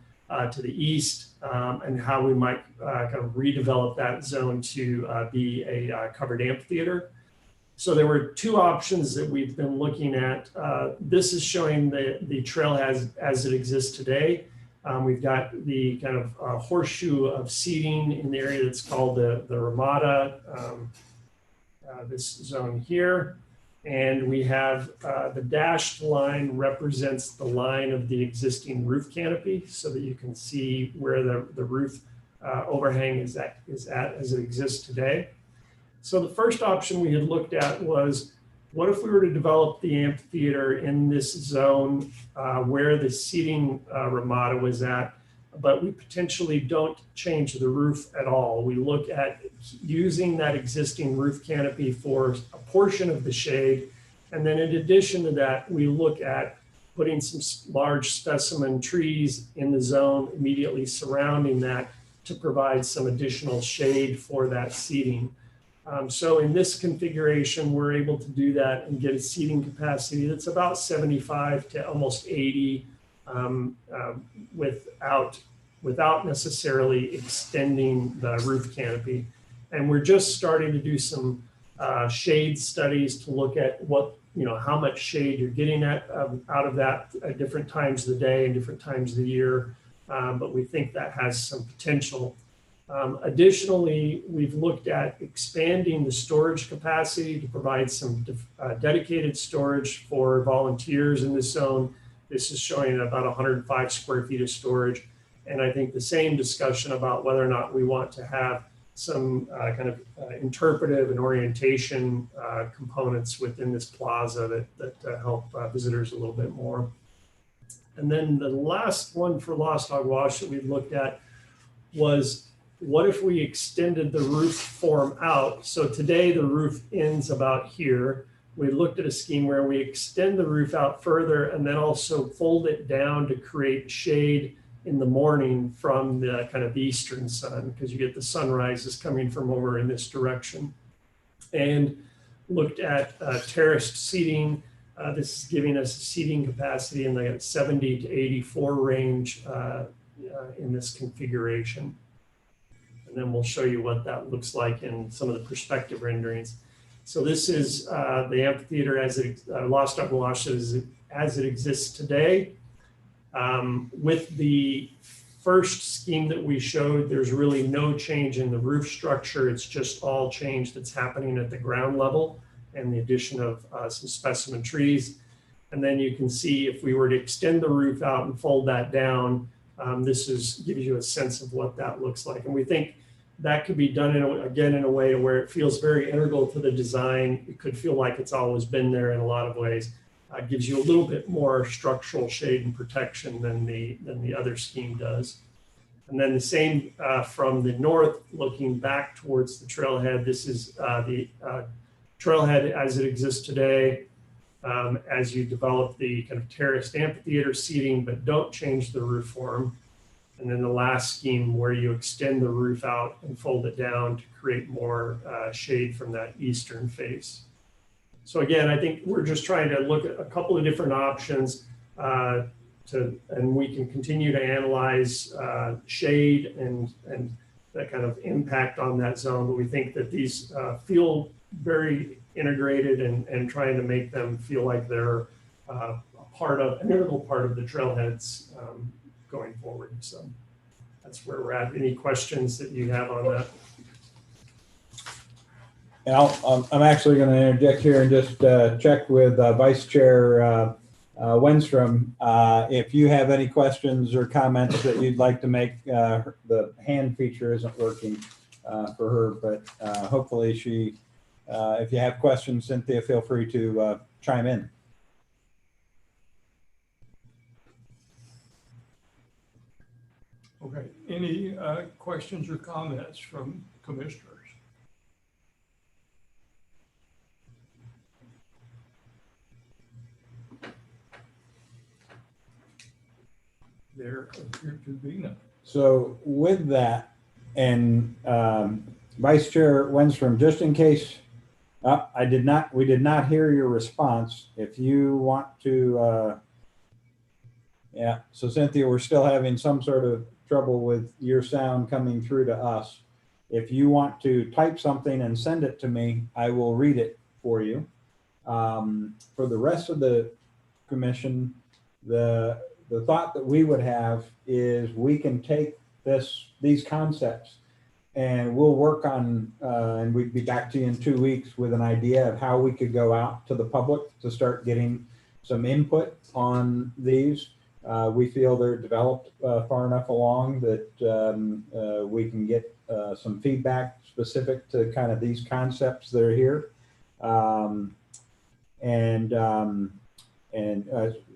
to the east and how we might kind of redevelop that zone to be a covered amphitheater. So there were 2 options that we've been looking at. This is showing the trailhead as it exists today. We've got the kind of horseshoe of seating in the area that's called the Ramada, this zone here. And we have the dashed line represents the line of the existing roof canopy so that you can see where the roof overhang is at as it exists today. So the first option we had looked at was, what if we were to develop the amphitheater in this zone where the seating Ramada was at, but we potentially don't change the roof at all? We look at using that existing roof canopy for a portion of the shade. And then in addition to that, we look at putting some large specimen trees in the zone immediately surrounding that to provide some additional shade for that seating. So in this configuration, we're able to do that and get a seating capacity that's about 75 to almost 80 without necessarily extending the roof canopy. And we're just starting to do some shade studies to look at how much shade you're getting out of that at different times of the day and different times of the year. But we think that has some potential. Additionally, we've looked at expanding the storage capacity to provide some dedicated storage for volunteers in this zone. This is showing about 105 square feet of storage. And I think the same discussion about whether or not we want to have some kind of interpretive and orientation components within this plaza that help visitors a little bit more. And then the last one for Lost Dog Wash that we looked at was, what if we extended the roof form out? So today the roof ends about here. We looked at a scheme where we extend the roof out further and then also fold it down to create shade in the morning from the kind of eastern sun, because you get the sunrises coming from over in this direction. And looked at terraced seating. This is giving us a seating capacity in the 70 to 84 range in this configuration. And then we'll show you what that looks like in some of the perspective renderings. So this is the amphitheater as Lost Dog Wash as it exists today. With the first scheme that we showed, there's really no change in the roof structure. It's just all change that's happening at the ground level and the addition of some specimen trees. And then you can see if we were to extend the roof out and fold that down, this gives you a sense of what that looks like. And we think that could be done in a way where it feels very integral to the design. It could feel like it's always been there in a lot of ways. Gives you a little bit more structural shade and protection than the other scheme does. And then the same from the north, looking back towards the trailhead. This is the trailhead as it exists today. As you develop the kind of terraced amphitheater seating, but don't change the roof form. And then the last scheme where you extend the roof out and fold it down to create more shade from that eastern face. So again, I think we're just trying to look at a couple of different options and we can continue to analyze shade and that kind of impact on that zone. But we think that these feel very integrated and trying to make them feel like they're an integral part of the trailheads going forward. So that's where we're at. Any questions that you have on that? And I'm actually going to interject here and just check with Vice Chair Wenstrom. If you have any questions or comments that you'd like to make, the hand feature isn't working for her, but hopefully she, if you have questions, Cynthia, feel free to chime in. Okay, any questions or comments from commissioners? There appear to be none. So with that, and Vice Chair Wenstrom, just in case we did not hear your response. If you want to, yeah, so Cynthia, we're still having some sort of trouble with your sound coming through to us. If you want to type something and send it to me, I will read it for you. For the rest of the commission, the thought that we would have is we can take these concepts and we'll work on, and we'd be back to you in 2 weeks with an idea of how we could go out to the public to start getting some input on these. We feel they're developed far enough along that we can get some feedback specific to kind of these concepts that are here.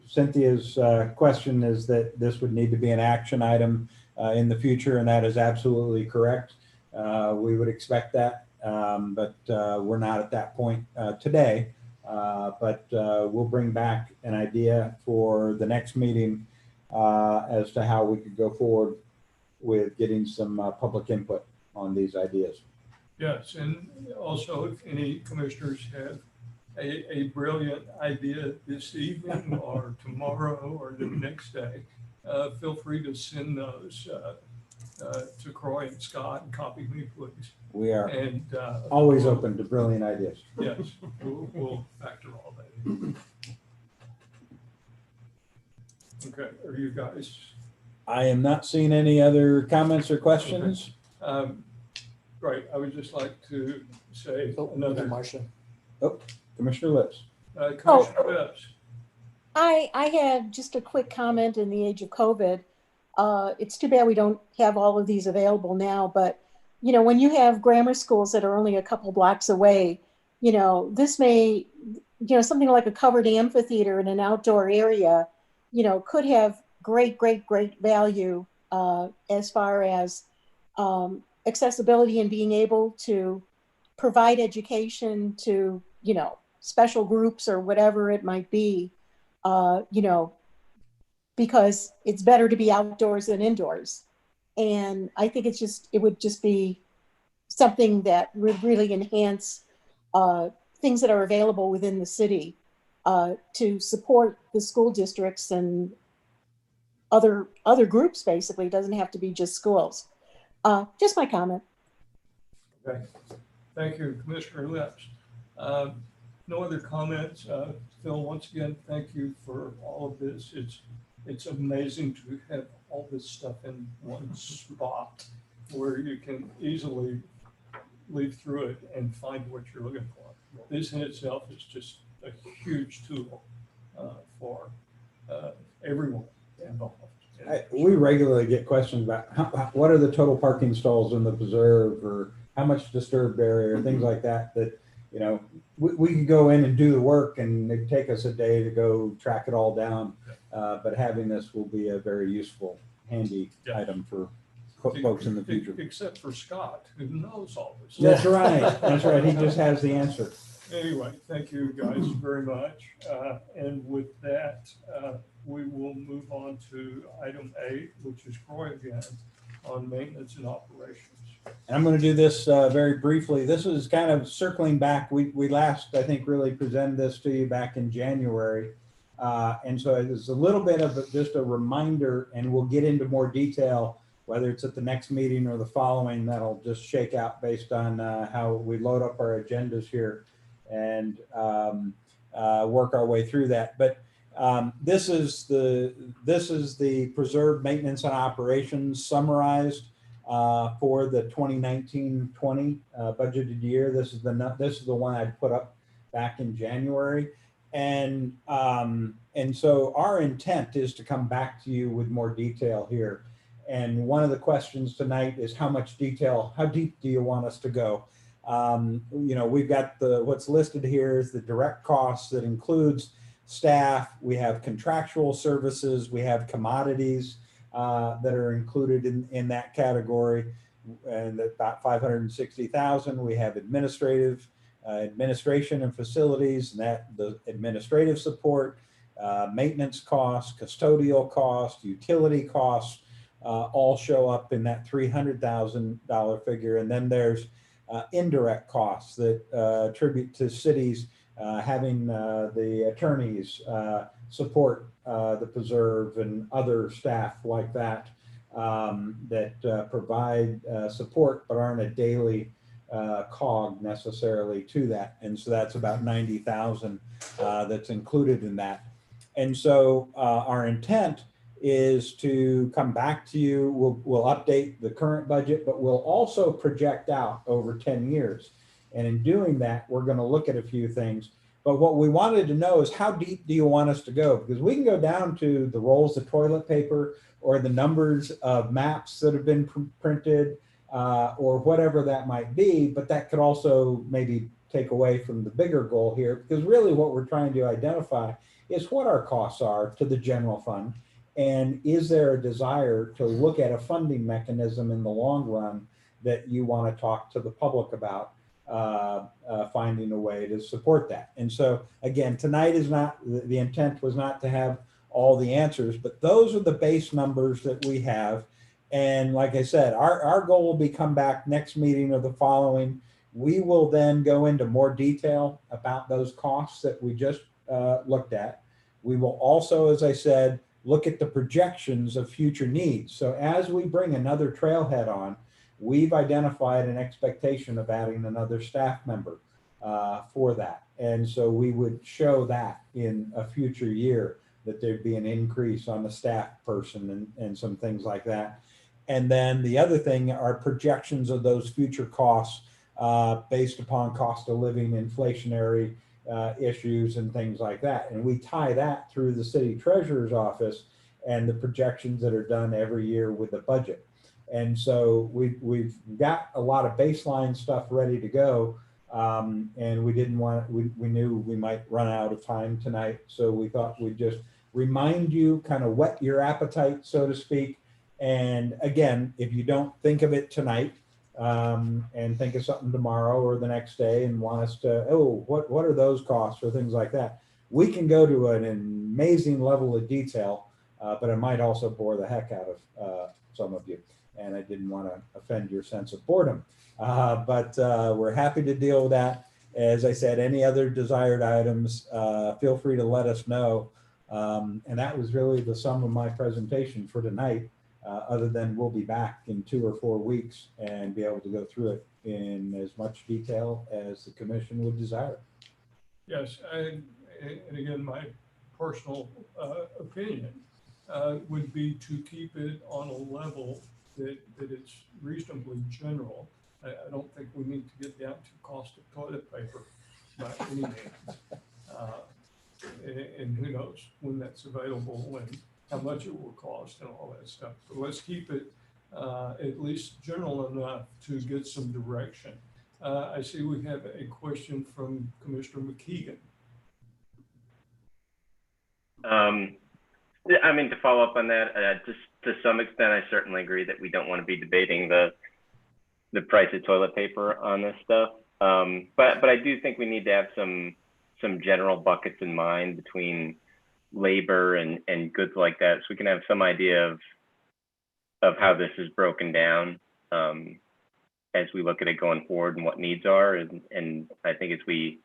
Cynthia's question is that this would need to be an action item in the future, and that is absolutely correct. We would expect that, but we're not at that point today. But we'll bring back an idea for the next meeting as to how we could go forward with getting some public input on these ideas. Yes, and also if any commissioners have a brilliant idea this evening or tomorrow or the next day, feel free to send those to Croy and Scott and copy me, please. We are and always open to brilliant ideas. Yes, we'll factor all that in. Okay, are you guys? I am not seeing any other comments or questions. Okay. Right, I would just like to say another. Marcia. Oh, Commissioner Lips. Commissioner Lips. I had just a quick comment in the age of COVID. It's too bad we don't have all of these available now, but you know, when you have grammar schools that are only a couple blocks away, you know, this may, you know, something like a covered amphitheater in an outdoor area, you know, could have great value as far as accessibility and being able to provide education to, you know, special groups or whatever it might be, you know, because it's better to be outdoors than indoors. And I think it would just be something that would really enhance things that are available within the city to support the school districts and other groups. Basically, it doesn't have to be just schools. Just my comment. Okay, thank you, Commissioner Lips. No other comments. Phil, once again, thank you for all of this. It's amazing to have all this stuff in one spot where you can easily leaf through it and find what you're looking for. This in itself is just a huge tool for everyone involved. We regularly get questions about what are the total parking stalls in the preserve, or how much disturbed area, or things like that, you know, we could go in and do the work and it'd take us a day to go track it all down. But having this will be a very useful, handy item for folks in the future. Except for Scott, who knows all this. That's right. That's right. He just has the answer. Anyway, thank you guys very much. And with that, we will move on to item 8, which is Croy again on maintenance and operations. And I'm going to do this very briefly. This is kind of circling back. We last, I think, really presented this to you back in January. And so it's a little bit of just a reminder, and we'll get into more detail, whether it's at the next meeting or the following. That'll just shake out based on how we load up our agendas here and work our way through that. But this is the preserve maintenance and operations summarized for the 2019-20 budgeted year. This is the one I put up back in January, and so our intent is to come back to you with more detail here. And one of the questions tonight is how deep do you want us to go? We've got what's listed here is the direct costs that includes staff. We have contractual services. We have commodities that are included in that category, and about 560,000. We have administration and facilities, and the administrative support, maintenance costs, custodial costs, utility costs, all show up in that $300,000 figure. And then there's indirect costs that attribute to cities having the attorneys support the preserve and other staff like that that provide support but aren't a daily cog necessarily to that. And so that's about 90,000 that's included in that. And so our intent is to come back to you. We'll update the current budget, but we'll also project out over 10 years. And in doing that, we're going to look at a few things. But what we wanted to know is how deep do you want us to go? Because we can go down to the rolls of toilet paper or the numbers of maps that have been printed or whatever that might be, but that could also maybe take away from the bigger goal here, because really what we're trying to identify is what our costs are to the general fund. And is there a desire to look at a funding mechanism in the long run that you want to talk to the public about, finding a way to support that? And so again, tonight is not, the intent was not to have all the answers, but those are the base numbers that we have. And like I said, our goal will be come back next meeting or the following. We will then go into more detail about those costs that we just looked at. We will also, as I said, look at the projections of future needs. So as we bring another trailhead on, we've identified an expectation of adding another staff member for that. And so we would show that in a future year, that there'd be an increase on the staff person and some things like that. And then the other thing are projections of those future costs based upon cost of living, inflationary issues and things like that. And we tie that through the city treasurer's office and the projections that are done every year with the budget. And so we've got a lot of baseline stuff ready to go. And we didn't want, we knew we might run out of time tonight. So we thought we'd just remind you, kind of whet your appetite, so to speak. And again, if you don't think of it tonight, and think of something tomorrow or the next day and want us to, oh, what are those costs or things like that, we can go to an amazing level of detail, but it might also bore the heck out of some of you. And I didn't want to offend your sense of boredom, but we're happy to deal with that. As I said, any other desired items, feel free to let us know. And that was really the sum of my presentation for tonight. Other than we'll be back in 2 or 4 weeks and be able to go through it in as much detail as the commission would desire. Yes, and again, my personal opinion would be to keep it on a level that it's reasonably general. I don't think we need to get down to cost of toilet paper by any means. And who knows when that's available and how much it will cost and all that stuff. But let's keep it at least general enough to get some direction. I see we have a question from Commissioner McKeegan. I mean, to follow up on that, just to some extent, I certainly agree that we don't want to be debating the price of toilet paper on this stuff. But I do think we need to have some general buckets in mind between labor and goods like that, so we can have some idea of how this is broken down as we look at it going forward and what needs are. And I think as we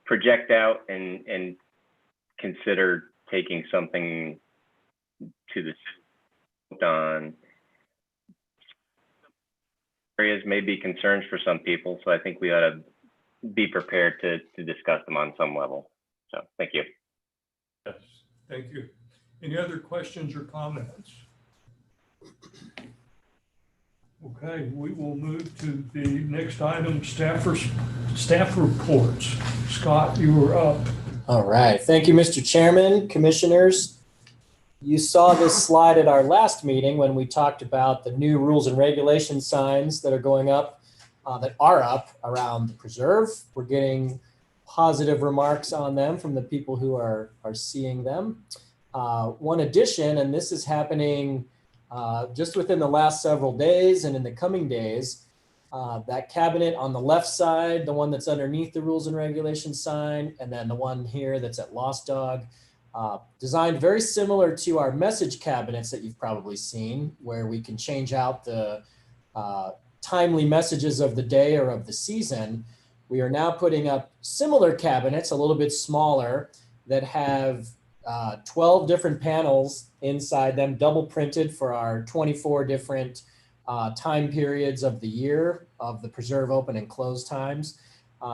project out and consider taking something to the on areas may be concerns for some people, so I think we ought to be prepared to discuss them on some level. So thank you. Yes, thank you. Any other questions or comments? Okay, we will move to the next item, staff reports. Scott, you are up. All right. Thank you, Mr. Chairman, commissioners. You saw this slide at our last meeting when we talked about the new rules and regulations signs that are going up, that are up around the preserve. We're getting positive remarks on them from the people who are seeing them. One addition, and this is happening just within the last several days and in the coming days, that cabinet on the left side, the one that's underneath the rules and regulations sign, and then the one here that's at Lost Dog, designed very similar to our message cabinets that you've probably seen, where we can change out the timely messages of the day or of the season. We are now putting up similar cabinets, a little bit smaller, that have 12 different panels inside them, double printed for our 24 different time periods of the year of the preserve open and close times.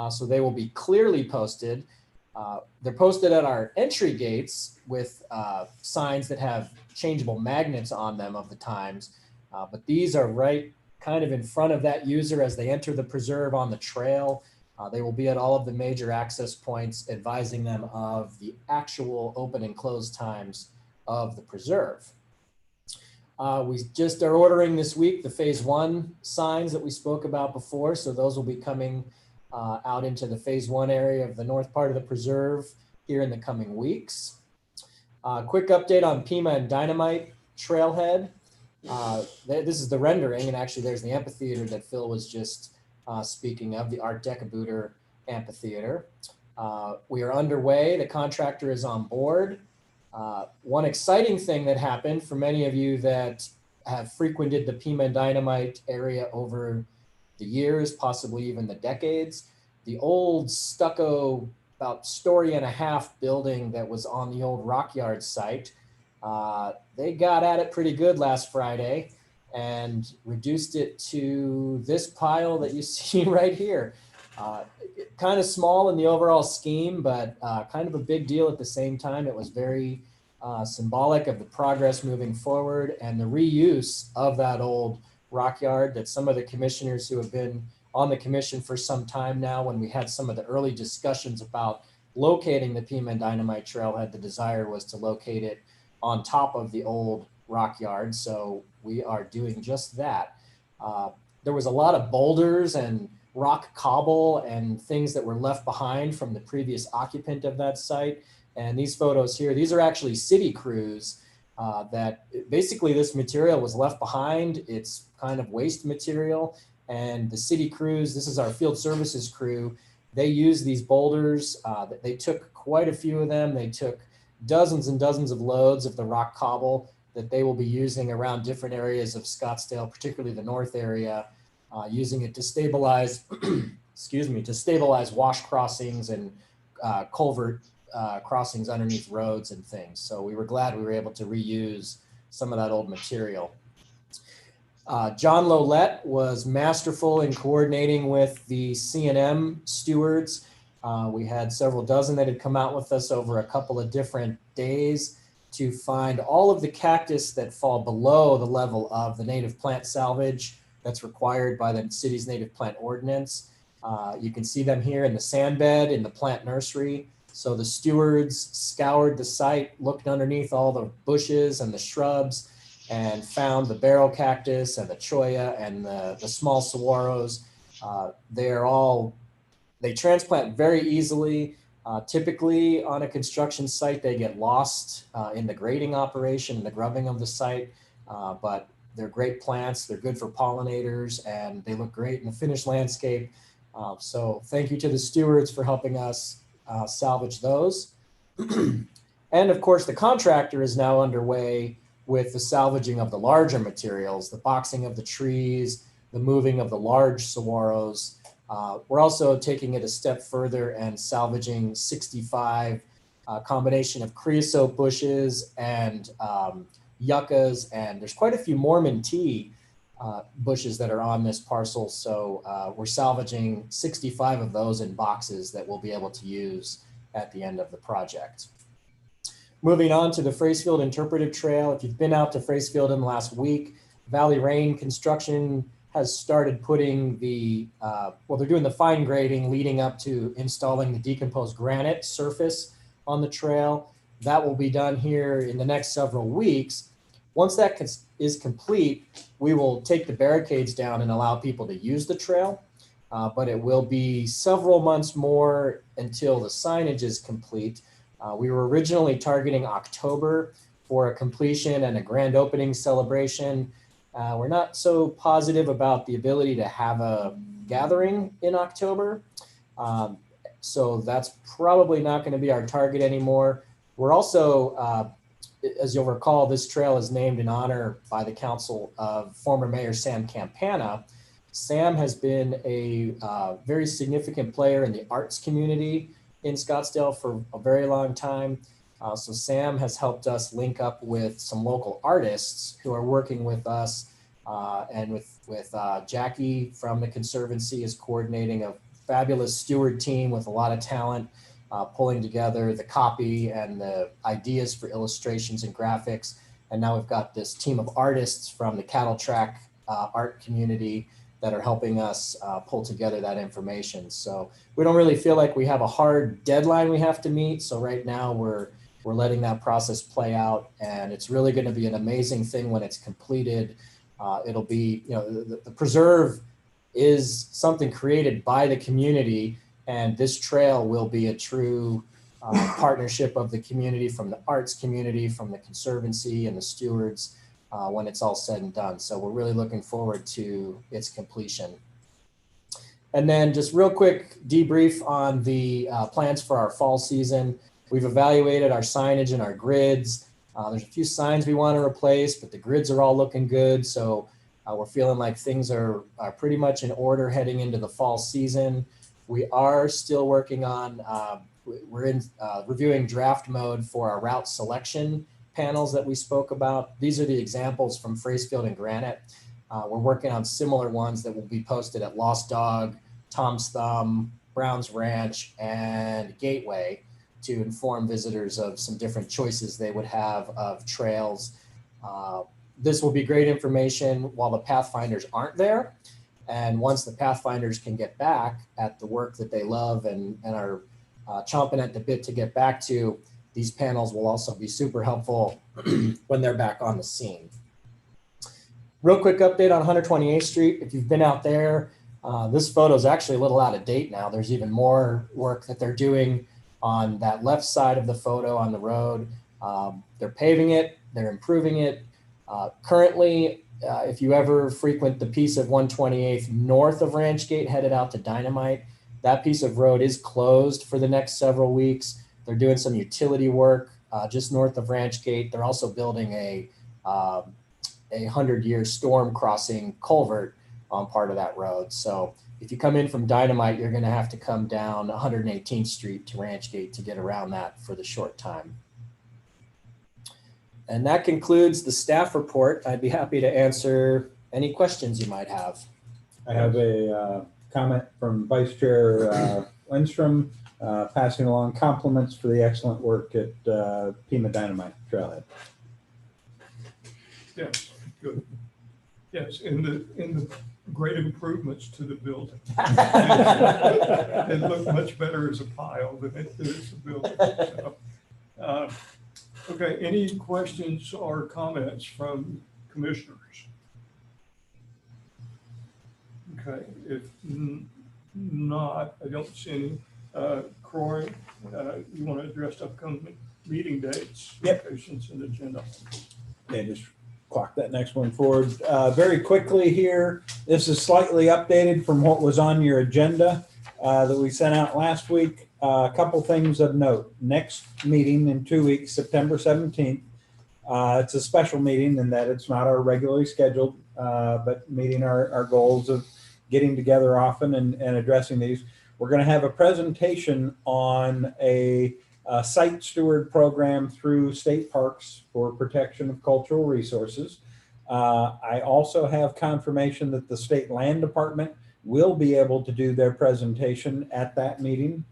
So they will be clearly posted. They're posted at our entry gates with signs that have changeable magnets on them of the times. But these are right kind of in front of that user as they enter the preserve on the trail. They will be at all of the major access points, advising them of the actual open and close times of the preserve. We just are ordering this week the phase 1 signs that we spoke about before. So those will be coming out into the phase 1 area of the north part of the preserve here in the coming weeks. Quick update on Pima and Dynamite Trailhead. This is the rendering, and actually there's the amphitheater that Phil was just speaking of, the Art Decabuter Amphitheater. We are underway. The contractor is on board. One exciting thing that happened for many of you that have frequented the Pima and Dynamite area over the years, possibly even the decades, the old stucco, about story and a half building that was on the old Rockyard site, they got at it pretty good last Friday and reduced it to this pile that you see right here. Kind of small in the overall scheme, but kind of a big deal at the same time. It was very symbolic of the progress moving forward and the reuse of that old Rockyard that some of the commissioners who have been on the commission for some time now, when we had some of the early discussions about locating the Pima and Dynamite Trailhead, the desire was to locate it on top of the old Rockyard. So we are doing just that. There was a lot of boulders and rock cobble and things that were left behind from the previous occupant of that site. And these photos here, these are actually city crews that basically this material was left behind. It's kind of waste material. And the city crews, this is our field services crew, they use these boulders. They took quite a few of them. They took dozens and dozens of loads of the rock cobble that they will be using around different areas of Scottsdale, particularly the north area, using it to stabilize, excuse me, to stabilize wash crossings and culvert crossings underneath roads and things. So we were glad we were able to reuse some of that old material. John Lolette was masterful in coordinating with the C&M stewards. We had several dozen that had come out with us over a couple of different days to find all of the cactus that fall below the level of the native plant salvage that's required by the city's native plant ordinance. You can see them here in the sand bed in the plant nursery. So the stewards scoured the site, looked underneath all the bushes and the shrubs, and found the barrel cactus and the cholla and the small saguaros. They transplant very easily. Typically on a construction site, they get lost in the grading operation, the grubbing of the site, but they're great plants. They're good for pollinators and they look great in the finished landscape. So thank you to the stewards for helping us salvage those. And of course, the contractor is now underway with the salvaging of the larger materials, the boxing of the trees, the moving of the large saguaros. We're also taking it a step further and salvaging 65 combination of creosote bushes and yuccas, and there's quite a few Mormon tea bushes that are on this parcel. So we're salvaging 65 of those in boxes that we'll be able to use at the end of the project. Moving on to the Fracefield Interpretive Trail. If you've been out to Fracefield in the last week, Valley Rain Construction has started putting the, they're doing the fine grading leading up to installing the decomposed granite surface on the trail. That will be done here in the next several weeks. Once that is complete, we will take the barricades down and allow people to use the trail. But it will be several months more until the signage is complete. We were originally targeting October for a completion and a grand opening celebration. We're not so positive about the ability to have a gathering in October. So that's probably not going to be our target anymore. We're also, as you'll recall, this trail is named in honor by the council of former Mayor Sam Campana. Sam has been a very significant player in the arts community in Scottsdale for a very long time. So Sam has helped us link up with some local artists who are working with us, and with Jackie from the Conservancy is coordinating a fabulous steward team with a lot of talent, pulling together the copy and the ideas for illustrations and graphics. And now we've got this team of artists from the Cattle Track art community that are helping us pull together that information. So we don't really feel like we have a hard deadline we have to meet. So right now we're letting that process play out, and it's really going to be an amazing thing when it's completed. It'll be, the preserve is something created by the community, and this trail will be a true partnership of the community, from the arts community, from the Conservancy and the stewards, when it's all said and done. So we're really looking forward to its completion. And then just real quick debrief on the plans for our fall season. We've evaluated our signage and our grids. There's a few signs we want to replace, but the grids are all looking good. So we're feeling like things are pretty much in order heading into the fall season. We are still working on, we're in reviewing draft mode for our route selection panels that we spoke about. These are the examples from Fracefield and Granite. We're working on similar ones that will be posted at Lost Dog, Tom's Thumb, Brown's Ranch, and Gateway to inform visitors of some different choices they would have of trails. This will be great information while the Pathfinders aren't there. And once the Pathfinders can get back at the work that they love and are chomping at the bit to get back to, these panels will also be super helpful when they're back on the scene. Real quick update on 128th Street. If you've been out there, this photo is actually a little out of date now. There's even more work that they're doing on that left side of the photo on the road. They're paving it, they're improving it. Currently, if you ever frequent the piece of 128th north of Ranch Gate headed out to Dynamite, that piece of road is closed for the next several weeks. They're doing some utility work just north of Ranch Gate. They're also building a 100-year storm crossing culvert on part of that road. So if you come in from Dynamite, you're going to have to come down 118th Street to Ranch Gate to get around that for the short time. And that concludes the staff report. I'd be happy to answer any questions you might have. I have a comment from Vice Chair Lindstrom, passing along compliments for the excellent work at Pima Dynamite Trailhead. Yes, good. Yes, in the great improvements to the building. It looked much better as a pile than it did as a building. So, okay, any questions or comments from commissioners? Okay, if not, I don't see any. Croy, you want to address upcoming meeting dates, locations, and agenda? Yeah, just clock that next one forward. Very quickly here, this is slightly updated from what was on your agenda that we sent out last week. A couple things of note. Next meeting in 2 weeks, September 17th. It's a special meeting in that it's not our regularly scheduled, but meeting our goals of getting together often and addressing these. We're going to have a presentation on a site steward program through state parks for protection of cultural resources. I also have confirmation that the State Land Department will be able to do their presentation at that meeting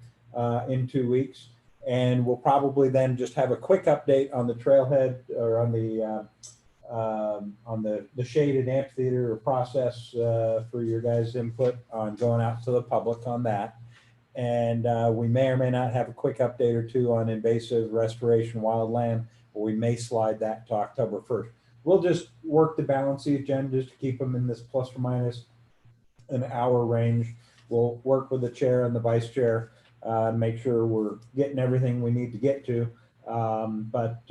in 2 weeks. And we'll probably then just have a quick update on the trailhead or on the shaded amphitheater process for your guys' input on going out to the public on that. And we may or may not have a quick update or two on invasive restoration wildland, or we may slide that to October 1st. We'll just work to balance the agenda just to keep them in this plus or minus an hour range. We'll work with the chair and the vice chair to make sure we're getting everything we need to get to. But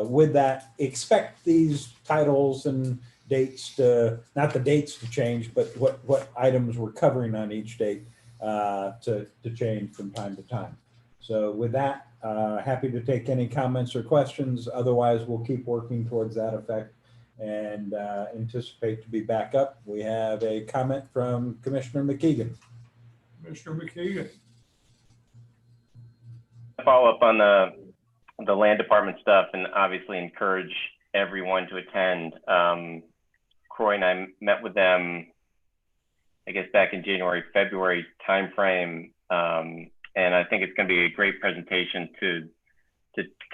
with that, expect these titles and dates to, not the dates to change, but what items we're covering on each date to change from time to time. So with that, happy to take any comments or questions. Otherwise, we'll keep working towards that effect and anticipate to be back up. We have a comment from Commissioner McKeegan. Commissioner McKeegan. Follow up on the land department stuff, and obviously encourage everyone to attend. Croy and I met with them, I guess, back in January, February timeframe. And I think it's going to be a great presentation to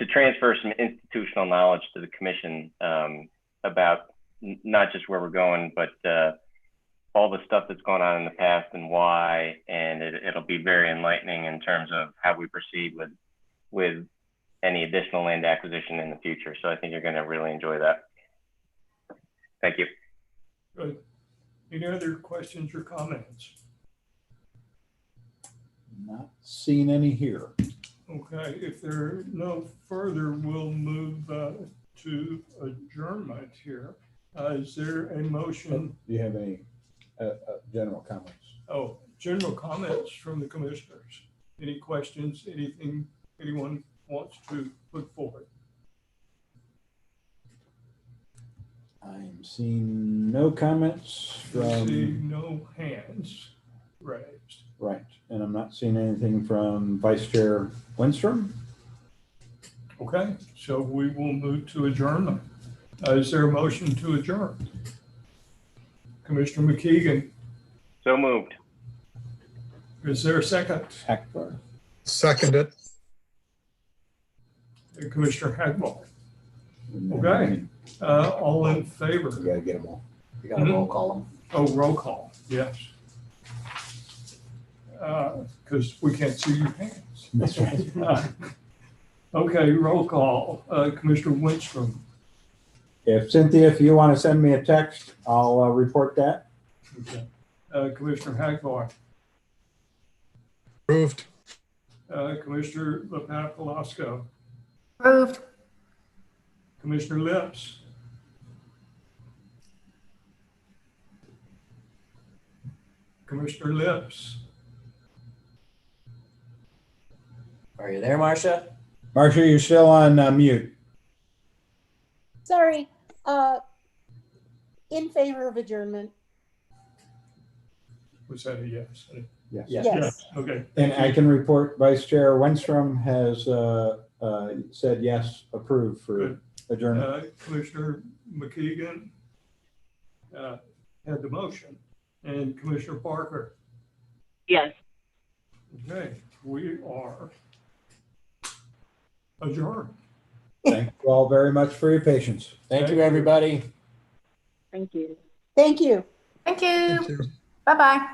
transfer some institutional knowledge to the commission about not just where we're going, but all the stuff that's gone on in the past and why. And it'll be very enlightening in terms of how we proceed with any additional land acquisition in the future. So I think you're going to really enjoy that. Thank you. Good. Any other questions or comments? Not seeing any here. Okay, if there are no further, we'll move to adjournment here. Is there a motion? Do you have any general comments? Oh, general comments from the commissioners. Any questions, anything anyone wants to put forward? I'm seeing no comments I from. see no hands raised. Right, and I'm not seeing anything from Vice Chair Winstrom. Okay, so we will move to adjournment. Is there a motion to adjourn? Commissioner McKeegan. So moved. Is there a second? Hackbar. Second it. Commissioner Hagbar. Okay, all in favor? You gotta get them all. You got to roll call them. Oh, roll call, yes. Because we can't see your hands. That's right. Okay, roll call. Commissioner Winstrom. If Cynthia, if you want to send me a text, I'll report that. Okay. Commissioner Hagbar. Approved. Commissioner LaPat Velasco. Approved. Commissioner Lips. Commissioner Lips. Are you there, Marcia? Marcia, you're still on mute. Sorry. In favor of adjournment. Was that a yes? Yes. Yes. Yes. Okay. And I can report Vice Chair Winstrom has said yes, approved for Good. adjournment. Commissioner McKeegan had the motion, and Commissioner Parker. Yes. Okay, we are adjourned. Thank you all very much for your patience. Thank you, everybody. Thank you. Thank you. Thank you. Thank you. Bye-bye.